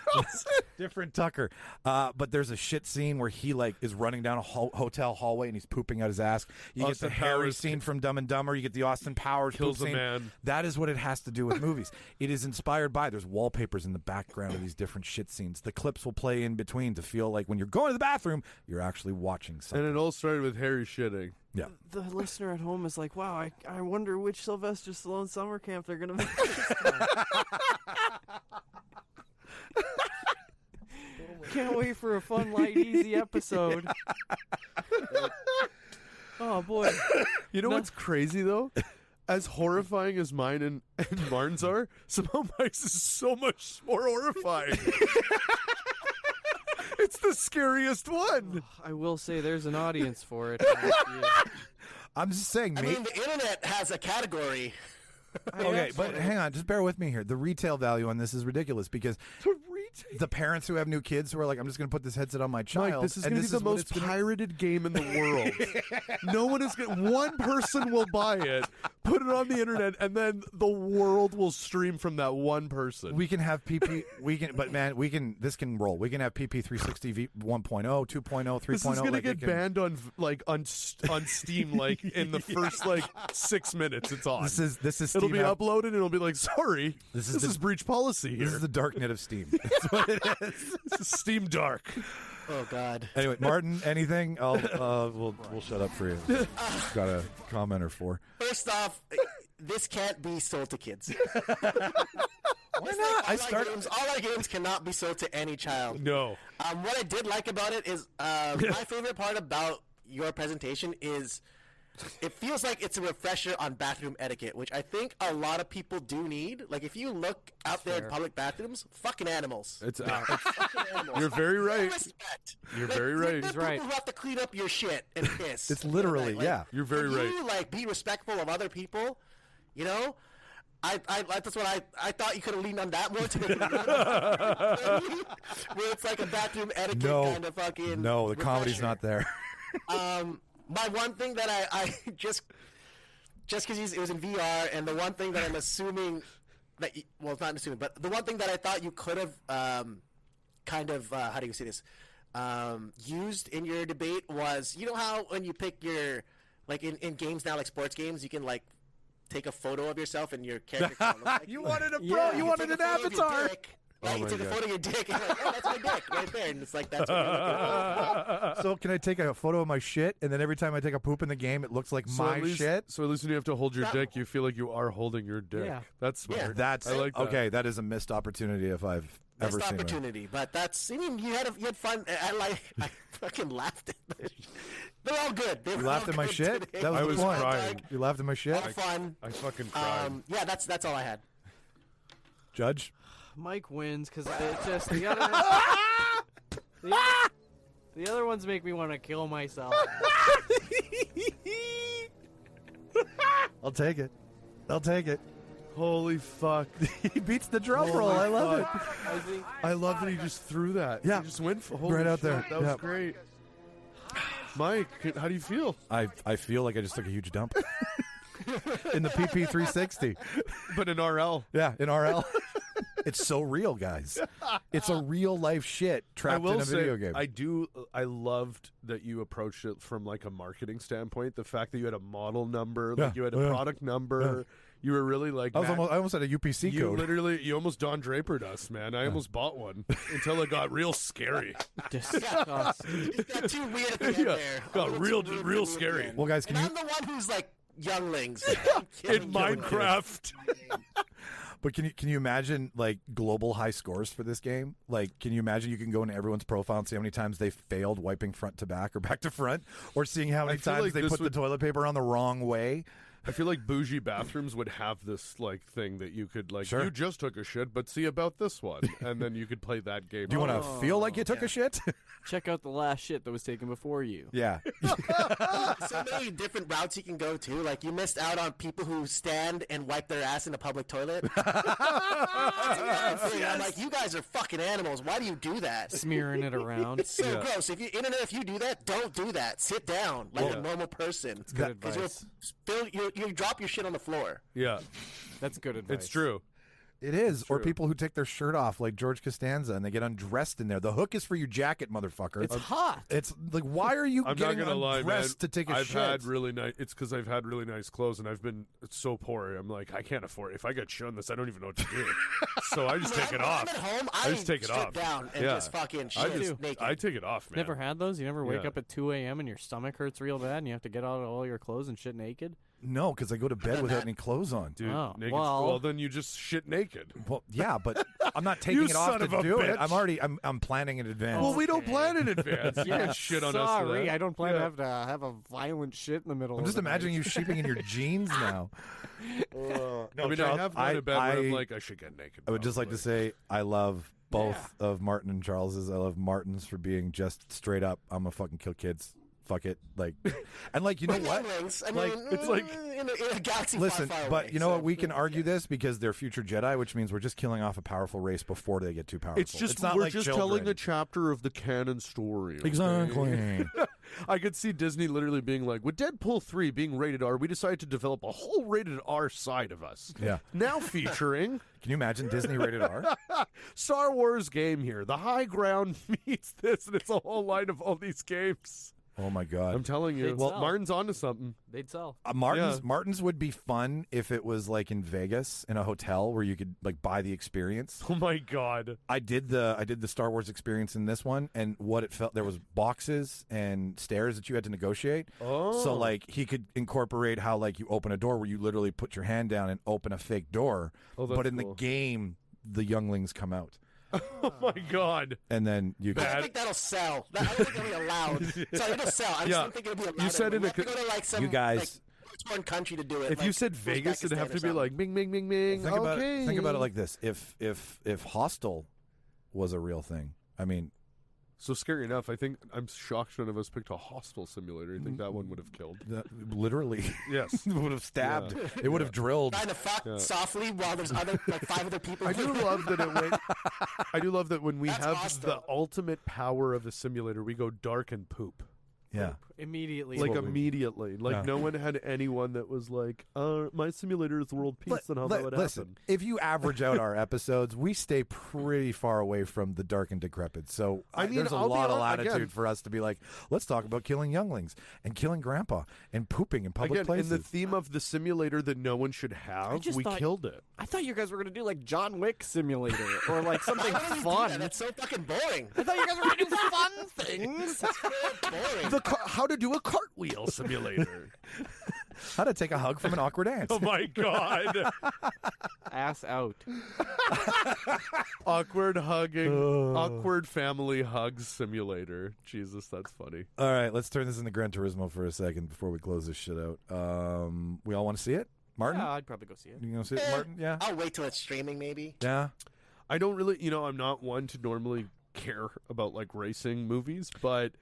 Carlson. Different Tucker. But there's a shit scene where he like is running down a hotel hallway and he's pooping out his ass. You get the Harry scene from Dumb and Dumber. You get the Austin Powers kills poop a scene. man. That is what it has to do with movies. It is inspired by. There's wallpapers in the background of these different shit scenes. The clips will play in between to feel like when you're going to the bathroom, you're actually watching something. And it all started with Harry shitting. Yeah. The listener at home is like, wow, I wonder which Sylvester Stallone summer camp they're going to make. Can't wait for a fun, light, easy episode. Oh, boy. You know what's crazy, though? As horrifying as mine and Martin's are, somehow Mike's is so much more horrifying. It's the scariest one. I will say there's an audience for it. I'm just saying. I mean, the internet has a category. Okay, but hang on. Just bear with me here. The retail value on this is ridiculous because the parents who have new kids who are like, I'm just going to put this headset on my child. Mike, this is going to be the most pirated game in the world. No one is going to... One person will buy it, put it on the internet, and then the world will stream from that one person. We can have PP... But man, this can roll. We can have PP 360 1.0, 2.0, 3.0. This is going to get banned on Steam like in the first 6 minutes it's on. This is It'll be uploaded and it'll be like, sorry, this is breach policy here. This is the darknet of Steam. That's what it is. This is Steam Dark. Oh, God. Anyway, Martin, anything? We'll shut up for you. Got a comment or four. First off, this can't be sold to kids. Why not? All our games cannot be sold to any child. No. What I did like about it is my favorite part about your presentation is it feels like it's a refresher on bathroom etiquette, which I think a lot of people do need. Like, if you look out there in public bathrooms, fucking animals. It's fucking animals. You're very right. Respect. You're very right. He's right. People who have to clean up your shit and piss. It's literally, You're very right. You be respectful of other people. You know, that's what I thought you could have leaned on that more to make it where it's like a bathroom etiquette kind of fucking. No, the refresher. comedy's not there. My one thing that I just because it was in VR, and the one thing that I'm assuming that well, it's not assuming, but the one thing that I thought you could have kind of how do you say this used in your debate was, you know how when you pick your like in games now, like sports games, you can like take a photo of yourself and your character kind of looks like You wanted a pro. You wanted an avatar. Right, you take a photo of your dick and you're like, oh, that's my dick right there, and it's like that's what you're looking at. So can I take a photo of my shit, and then every time I take a poop in the game, it looks like my shit? So at least when you have to hold your dick, you feel like you are holding your dick. Yeah. That's smart. Yeah. That's I like that. okay. That is a missed opportunity if I've ever Missed seen it. opportunity, but that's. I mean, you had fun. I fucking laughed at it. They're all good. You laughed at my shit. Today. That was I the was point. crying. You laughed at my shit. All fun. I fucking cried. Yeah, that's all I had. Judge. Mike wins because the other ones make me want to kill myself. I'll take it. I'll take it. Holy fuck. He beats the drum roll. I love it. I love that he just threw that. Yeah. He just went for holy Right out shit, there. That was Yeah. great. Mike, how do you feel? I feel like I just took a huge dump in the PP 360. But in RL. Yeah, in RL. It's so real, guys. It's a real life shit trapped in a video game. I loved that you approached it from like a marketing standpoint. The fact that you had a model number, Yeah, like you had a product number. You were really like I almost had a UPC you code. you almost Don Drapered us, man. I almost bought one until it got real scary. Disgusting. It got too weird at the end there. Got A little real too weird real at the scary. end. Well, guys, can and you- I'm the one who's like younglings In Minecraft. But can you imagine like global high scores for this game? Like, can you imagine you can go into everyone's profile and see how many times they failed wiping front to back or back to front, or seeing how many feel times like they this put the toilet paper on the wrong way? I feel like bougie bathrooms would have this like thing that you could like. Sure. You just took a shit, but see about this one, and then you could play that game. Do you want to feel like you took a shit? Check out the last shit that was taken before you. Yeah. So many different routes you can go to. Like you missed out on people who stand and wipe their ass in a public toilet. I'm like, you guys are fucking animals. Why do you do that? Smearing it around. It's so gross. If you do that, don't do that. Sit down like a normal person. It's good advice. You drop your shit on the floor. Yeah, That's good advice. it's true. It is. Or people who take their shirt off like George Costanza and they get undressed in there. The hook is for your jacket, motherfucker. It's hot. It's like, why are you I'm getting not gonna lie, man. undressed to take a I've shit? had really nice. It's because I've had really nice clothes, and I've been so poor. I'm like, I can't afford it. If I get shit on this, I don't even know what to do. So I just take it off. I'm at home. I just take it strip off. down and Yeah. just fucking I shit just naked. I take it off, man. Never had those? You never wake Yeah. up at 2 a.m. and your stomach hurts real bad and you have to get out of all your clothes and shit naked? No, because I go to bed without any clothes on. Dude, Oh, naked. well- Then you just shit naked. Well, yeah, but I'm not taking You it off son to of a do it. bitch. I'm planning in advance. Well, we don't plan in advance. You can't shit on us for Sorry, that. I don't plan Yeah. to have a violent shit in the middle I'm of just the night. imagining you sheeping in your jeans now. I mean, Charles, I have gone to bed where I'm like, I should get naked. I would just like to say I love both of Martin and Charles's. I love Martin's for being just straight up, I'm gonna fucking kill kids. Fuck it. Like, and like, you know what? Younglings, I Like, mean, it's like- in a galaxy Listen, far, far but away, you know so- what? We can argue this because they're future Jedi, which means we're just killing off a powerful race before they get too powerful. It's just not we're like just children. telling a chapter of the canon story. okay? Exactly. I could see Disney literally being like, with Deadpool 3 being rated R, we decided to develop a whole rated R side of us. Yeah. Now featuring Can you imagine Disney rated R? Star Wars game here. The high ground meets this, and it's a whole line of all these games. Oh my god. I'm telling you. They'd Well, sell. Martin's onto something. They'd sell. Martin's would be fun if it was like in Vegas in a hotel where you could like buy the experience. Oh my god. I did the Star Wars experience in this one, and what it felt, there was boxes and stairs that you had to negotiate. Oh. So like he could incorporate how like you open a door where you literally put your hand down and open a fake door. Oh, that's but in cool. the game, the younglings come out, Oh my god. and then you. I don't think that'll sell. I don't think it'll be allowed. Sorry, it'll sell. I just Yeah. don't think it'll be allowed. You said anymore. in You have to go to like some You guys- like, foreign country to do it. If like you said Vegas, it'd have to Uzbekistan or be like bing, bing, bing, bing. Think okay. about it like this: if Hostel was a real thing, I mean, So scary enough, I think I'm shocked none of us picked a hostel simulator. I think that one would have killed. Literally. Yes. It would have stabbed. It would have drilled. Trying to fuck softly while there's other 5 other people. I do love that it went. I do love that when we That's have awesome. the ultimate power of a simulator, we go dark and poop. Yeah. Immediately. Like immediately. Like no one had anyone that was like, my simulator is world peace and how that would listen, happen. if you average out our episodes, we stay pretty far away from the dark and decrepit. So I mean, there's a I'll be lot of honest- latitude again- for us to be like, let's talk about killing younglings and killing grandpa and pooping in public Again, places. in the theme of the simulator that no one should have, just we thought- killed it. I thought you guys were going to do like John Wick Simulator or like something Why would you do fun. that? That's so fucking boring. I thought you guys were going to do fun things. Boring. How to do a cartwheel simulator. How to take a hug from an awkward aunt. Oh my god. Ass out. Awkward hugging, awkward family hugs simulator. Jesus, that's funny. All right, let's turn this into Gran Turismo for a second before we close this shit out. We all want to see it? Martin? Yeah, I'd probably go see it. You going to see it, Martin? Yeah? I'll wait till it's streaming, maybe. Yeah? I don't really, I'm not one to normally care about like racing movies, but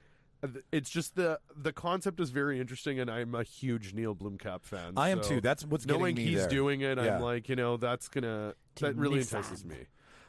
it's just the concept is very interesting, and I'm a huge Neil Blomkamp fan. I am so too. That's what's knowing getting me he's there. doing it. Yeah. I'm like, that really entices me.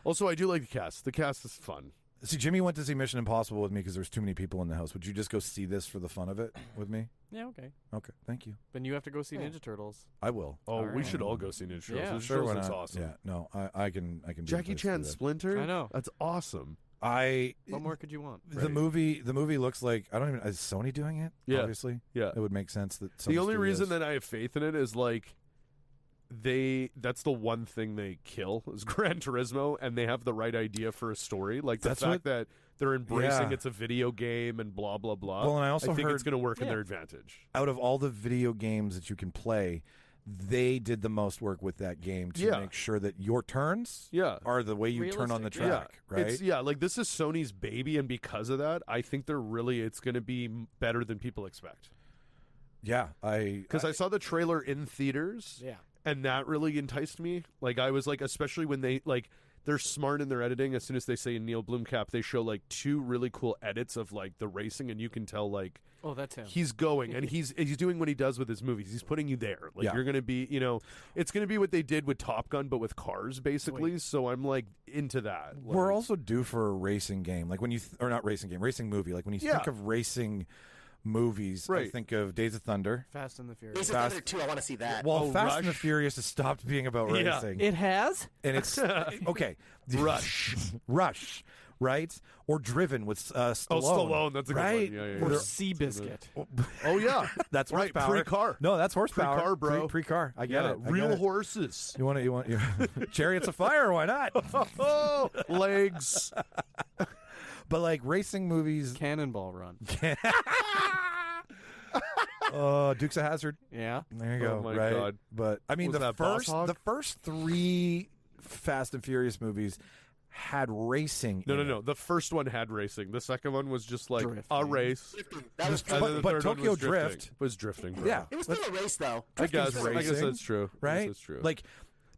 Also, I do like the cast. The cast is fun. See, Jimmy went to see Mission Impossible with me because there was too many people in the house. Would you just go see this for the fun of it with me? Yeah, okay. Okay, thank you. Then you have to go see Ninja Turtles. I will. Oh, we right. should all go see Ninja Turtles. Yeah. Ninja Sure, Turtles why looks not? awesome. Yeah, no, I can. be Jackie in place for Chan that. Splinter. I know. That's awesome. What more could you want? The movie looks like is Sony doing it? Yeah. Obviously. Yeah. It would make sense that The only reason that I have faith in it is like that's the one thing they kill is Gran Turismo, and they have the right idea for a story. Like the That's fact what- that they're embracing Yeah. it's a video game and blah blah blah. Well, and I also think heard- it's going to work in their advantage. out of all the video games that you can play, they did the most work with that game to Yeah. make sure that your turns Yeah. are the way you turn on the Realistic, track, right? It's, like this is Sony's baby, and because of that, I think it's going to be better than people expect. Yeah, Because I saw the trailer in theaters, Yeah. and that really enticed me. Like I was like, especially when they're smart in their editing. As soon as they say Neil Blomkamp, they show like 2 really cool edits of like the racing, and you can tell like Oh, that's him. he's going and he's doing what he does with his movies. He's putting you there. Like Yeah. you're going to be, it's going to be what they did with Top Gun, but with cars basically. So I'm like into that. We're Like, also due for a racing game, like when you or not racing game, racing movie. Like when you Yeah. think of racing movies, I Right. think of Days of Thunder. Fast and the Furious. Days of Thunder 2, I want to see that. Well, Oh, Fast and the Rush. Furious has stopped being about Yeah. racing, It has? and it's okay. Rush, right? Or Driven with Stallone. Oh, Stallone, that's a good right? one. Yeah, yeah, Or yeah. Seabiscuit. Oh yeah, That's right. horsepower. Pre-car. No, that's horsepower. Pre-car, bro. Pre-car. I get Yeah, it. I real get it. horses. You want Chariots of Fire? Why not? Oh, legs. But like racing movies, Cannonball Run. Dukes of Hazzard. Yeah. There you go. Oh, my right? God. But I mean, Was that Boss Hog? the first 3 Fast and Furious movies had racing. in it. No. The first one had racing. The second one was just like Drifting. a race. That was And then the But third one Tokyo was drifting. Drift- was drifting. Bro. Yeah, It was still a race, though. I guess. Drifting's I guess racing, that's true. I guess right? that's true. Like,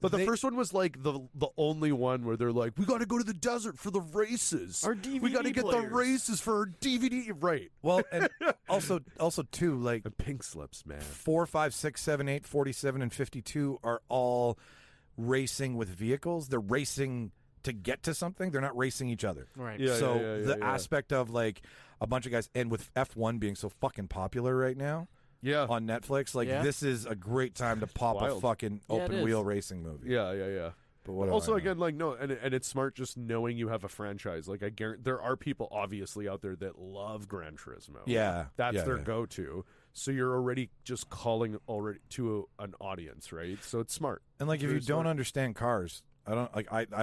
But the they- first one was like the only one where they're like, we got to go to the desert for the races. Our we got to DVD get the players." races for our DVD. Right. well, and also too, like The pink slips, man. 4, 5, 6, 7, 8, 47, and 52 are all racing with vehicles. They're racing to get to something. They're not racing each other. Right. Yeah, so yeah, the yeah. aspect of like a bunch of guys, and with F1 being so fucking popular right now Yeah. on Netflix, like Yeah. this is a great time to pop a wild. fucking Yeah, it open is. wheel racing movie. Yeah. But what Also, again, like no, and it's smart just knowing you have a franchise. Like I guarantee there are people obviously out there that love Gran Turismo. Yeah, that's yeah, their yeah. go-to. So you're already just calling already to an audience, right? So it's smart. and like if Very you don't smart. understand cars, I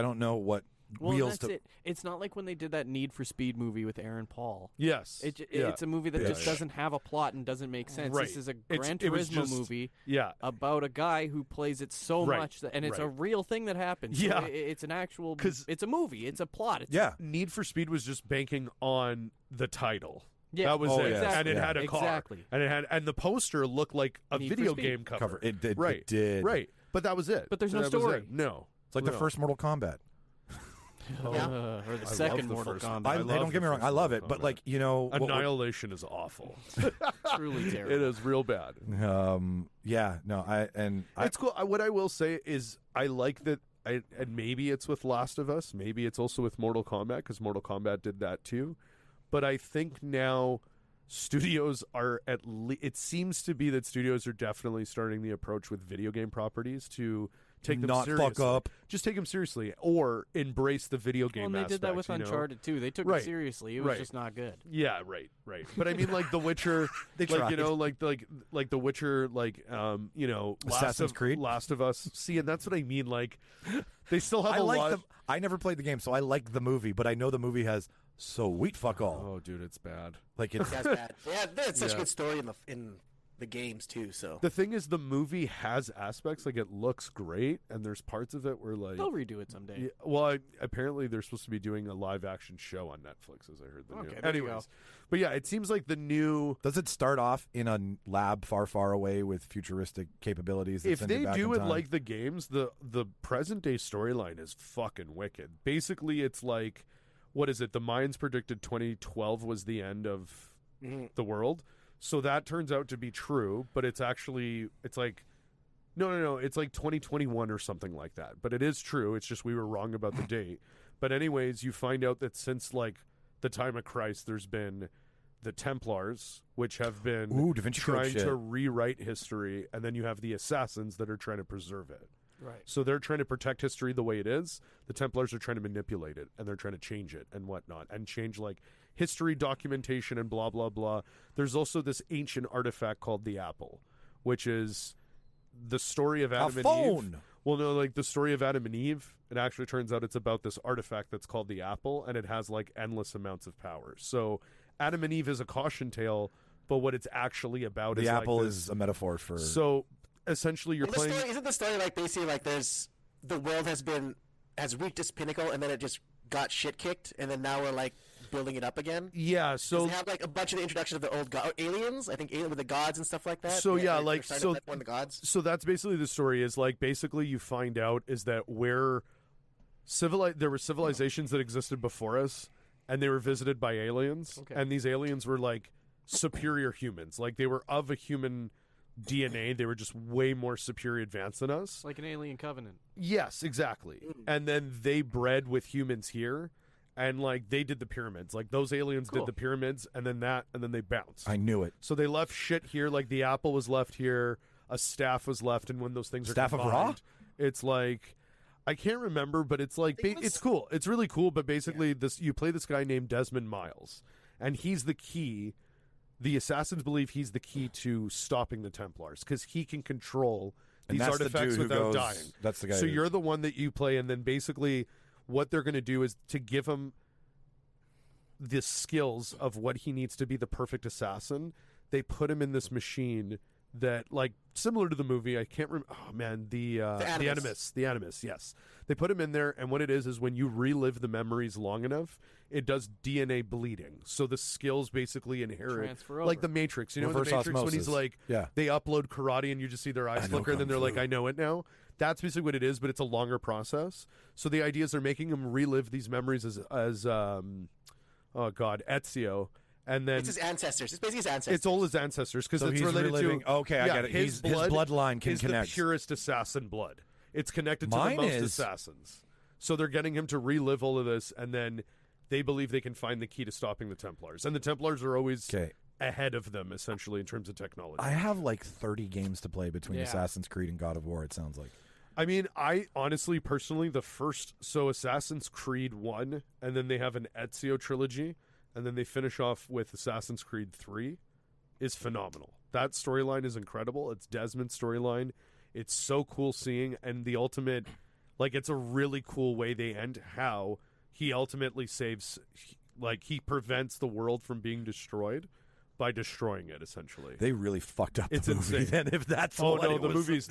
don't know what Well, wheels that's to. it. It's not like when they did that Need for Speed movie with Aaron Paul. Yes, It's a movie that Yeah. just doesn't have a plot and doesn't make sense. Right. This is a It's- Gran it was Turismo just- movie yeah. about a guy who plays it so Right. much, and it's a Right. real thing that happens. Yeah. So it's an actual. 'Cause- It's a movie. It's a plot. It's Yeah, Need for Speed was just banking on the title. Yeah. That was Oh, it, yes. and it Yeah. had a car, Exactly. and the poster looked like a Need for video Speed. game cover. It did. Right, It did. right. But that was it. But there's no That was story. it. No, It's like the No. first Mortal Kombat. Or the I second love the Mortal first Kombat. one. Don't get me wrong, I love it, but like Annihilation is awful. Truly terrible. It is real bad. It's cool. What I will say is I like that. And maybe it's with Last of Us. Maybe it's also with Mortal Kombat because Mortal Kombat did that too. But I think now studios are it seems to be that studios are definitely starting the approach with video game properties to take them not seriously. fuck up. Just take them seriously or embrace the video game Well, and they did that with aspect, Uncharted too. They took it seriously. It was just not good. Yeah, right. But I mean, like The Witcher, They tried. like The Witcher, Assassin's Creed, Last of Us. See, and that's what I mean. Like, they still have a lot. I never played the game, so I like the movie, but I know the movie has sweet fuck all. Oh, dude, it's bad. Like it's bad. Yeah, it's such a good story in the games too. So the thing is, the movie has aspects like it looks great, and there's parts of it where like they'll redo it someday. Yeah, well, apparently they're supposed to be doing a live action show on Netflix, as I heard. Anyways, but yeah, it seems like the new. Does it start off in a lab far, far away with futuristic capabilities? If they do it like the games, the present day storyline is fucking wicked. Basically, it's like, what is it? The Mayans predicted 2012 was the end of the world. So that turns out to be true, but it's like no, it's like 2021 or something like that. But it is true. It's just we were wrong about the date. But anyways, you find out that since like the time of Christ, there's been the Templars, which have been Da Vinci trying to rewrite history, and then you have the Assassins that are trying to preserve it. Right. So they're trying to protect history the way it is. The Templars are trying to manipulate it, and they're trying to change it and whatnot, and change like history documentation and blah, blah, blah. There's also this ancient artifact called the Apple, which is the story of Adam and Eve. Well, no, like the story of Adam and Eve. It actually turns out it's about this artifact that's called the Apple, and it has like endless amounts of power. So Adam and Eve is a caution tale, but what it's actually about the is apple like is a metaphor for. So essentially, you're playing. Isn't the story like basically like there's the world has reached its pinnacle and then it just got shit kicked and then now we're like building it up again? Yeah. So they have like a bunch of the introduction of the old aliens. I think with the gods and stuff like that. So yeah, like so the gods. So that's basically the story. Is like basically you find out is that there were civilizations that existed before us, and they were visited by aliens, and these aliens were like superior humans. Like they were of a human DNA. They were just way more superior advanced than us. Like an alien covenant. Yes, exactly. And then they bred with humans here, and like they did the pyramids. Like those aliens did the pyramids, and then they bounced. I knew it. So they left shit here. Like the apple was left here, a staff was left, and when those things Staff are of Ra? combined, it's like I can't remember, but it's like it's cool. It's really cool. But basically, you play this guy named Desmond Miles, and he's the key. The assassins believe he's the key to stopping the Templars because he can control these artifacts without dying. That's the guy. So you're the one that you play, and then basically what they're going to do is to give him the skills of what he needs to be the perfect assassin. They put him in this machine that, like, similar to the movie. I can't remember. Oh man, the Animus. Yes, they put him in there, and what it is when you relive the memories long enough, it does DNA bleeding. So the skills basically inherit, like the Matrix. You know, in the Matrix when he's like, they upload karate, and you just see their eyes flicker, and then they're like, "I know it now." That's basically what it is, but it's a longer process. So the idea is they're making him relive these memories as Ezio. And then it's his ancestors. It's basically his ancestors. It's all his ancestors because it's related reliving, to. Okay, I get it. His bloodline can connect. The purest assassin blood. It's connected to the most assassins. So they're getting him to relive all of this, and then they believe they can find the key to stopping the Templars. And the Templars are always ahead of them, essentially, in terms of technology. I have like 30 games to play between Assassin's Creed and God of War, it sounds like. I mean, I honestly, personally, Assassin's Creed 1, and then they have an Ezio trilogy, and then they finish off with Assassin's Creed 3, is phenomenal. That storyline is incredible. It's Desmond's storyline. It's so cool seeing, and the ultimate, like, it's a really cool way they end how he ultimately saves, like, he prevents the world from being destroyed by destroying it, essentially. They really fucked up it's the movie insane. then, if that's the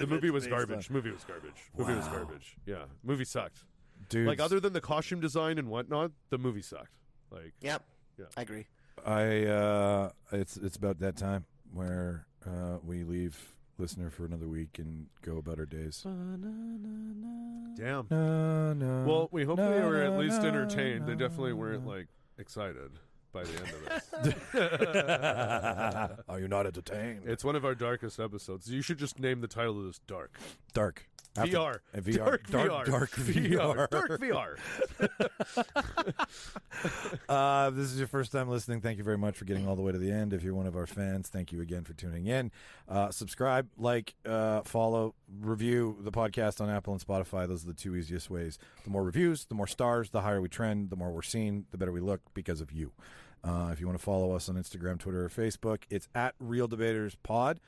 movie was garbage. Movie was garbage. Yeah, movie sucked. Dude, like, other than the costume design and whatnot, the movie sucked. Like, yep. Yeah. I agree. It's about that time where we leave listener, for another week and go about our days. Damn. No. Well, we hope they were at least entertained. They definitely weren't like excited by the end of this. Are you not entertained? It's one of our darkest episodes. You should just name the title of this Dark. Dark. VR. VR. Dark VR. Dark VR. This is your first time listening. Thank you very much for getting all the way to the end. If you're one of our fans, thank you again for tuning in. Subscribe, like, follow, review the podcast on Apple and Spotify. Those are the two easiest ways. The more reviews, the more stars, the higher we trend, the more we're seen, the better we look because of you. If you want to follow us on Instagram, Twitter, or Facebook, it's at Reel Debaters Pod.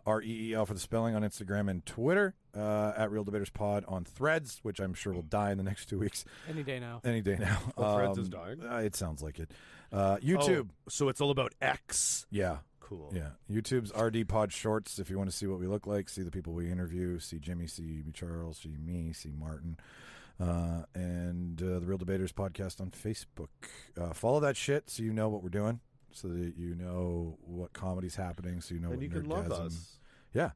REEL for the spelling on Instagram and Twitter, at Reel Debaters Pod on Threads, which I'm sure will die in the next 2 weeks. Any day now. Threads is dying? It sounds like it. YouTube. Oh, so it's all about X. Yeah. Cool. Yeah. YouTube's RD Pod Shorts if you want to see what we look like, see the people we interview, see Jimmy, see Charles, see me, see Martin. And the Reel Debaters Podcast on Facebook. Follow that shit so you know what we're doing. So that you know what comedy's happening, so you know And what you can love nerdgasm. us. Yeah.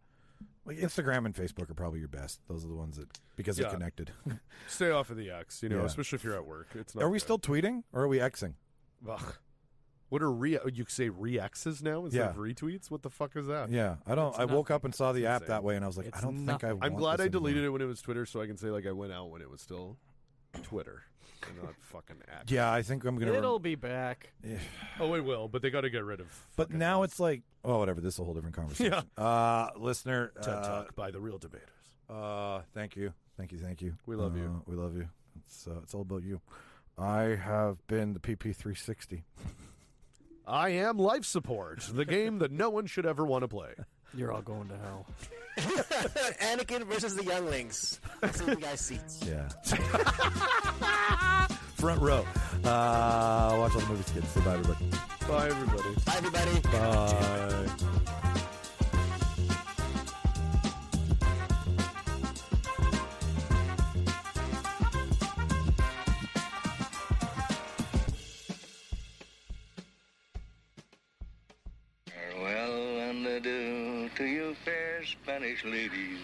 Like Instagram and Facebook are probably your best. Those are the ones that, because they're connected. Stay off of the X, Yeah. especially if you're at work. It's not Are we good. still tweeting, or are we Xing? Ugh. What are you say re-X's now instead of retweets? What the fuck is that? Yeah, I don't. I woke up and saw the app that way, and I was like, It's I don't think I want I'm glad this I deleted anymore. it when it was Twitter, so I can say like I went out when it was still Twitter and not fucking X. Yeah, I think I'm gonna. It'll be back. Oh, it will, but they got to get rid of. But now it's like, oh, whatever. This is a whole different conversation. Listener, TED Talk by the Reel Debaters. thank you. We love you. We love you. It's all about you. I have been the PP360. I am Life Support, the game that no one should ever want to play. You're all going to hell. Anakin versus the younglings. Let's see the guys' seats. Yeah. Front row. Watch all the movies, kids. Say bye, everybody. Bye, everybody. Bye, everybody. Bye. Farewell and adieu to you fair Spanish ladies.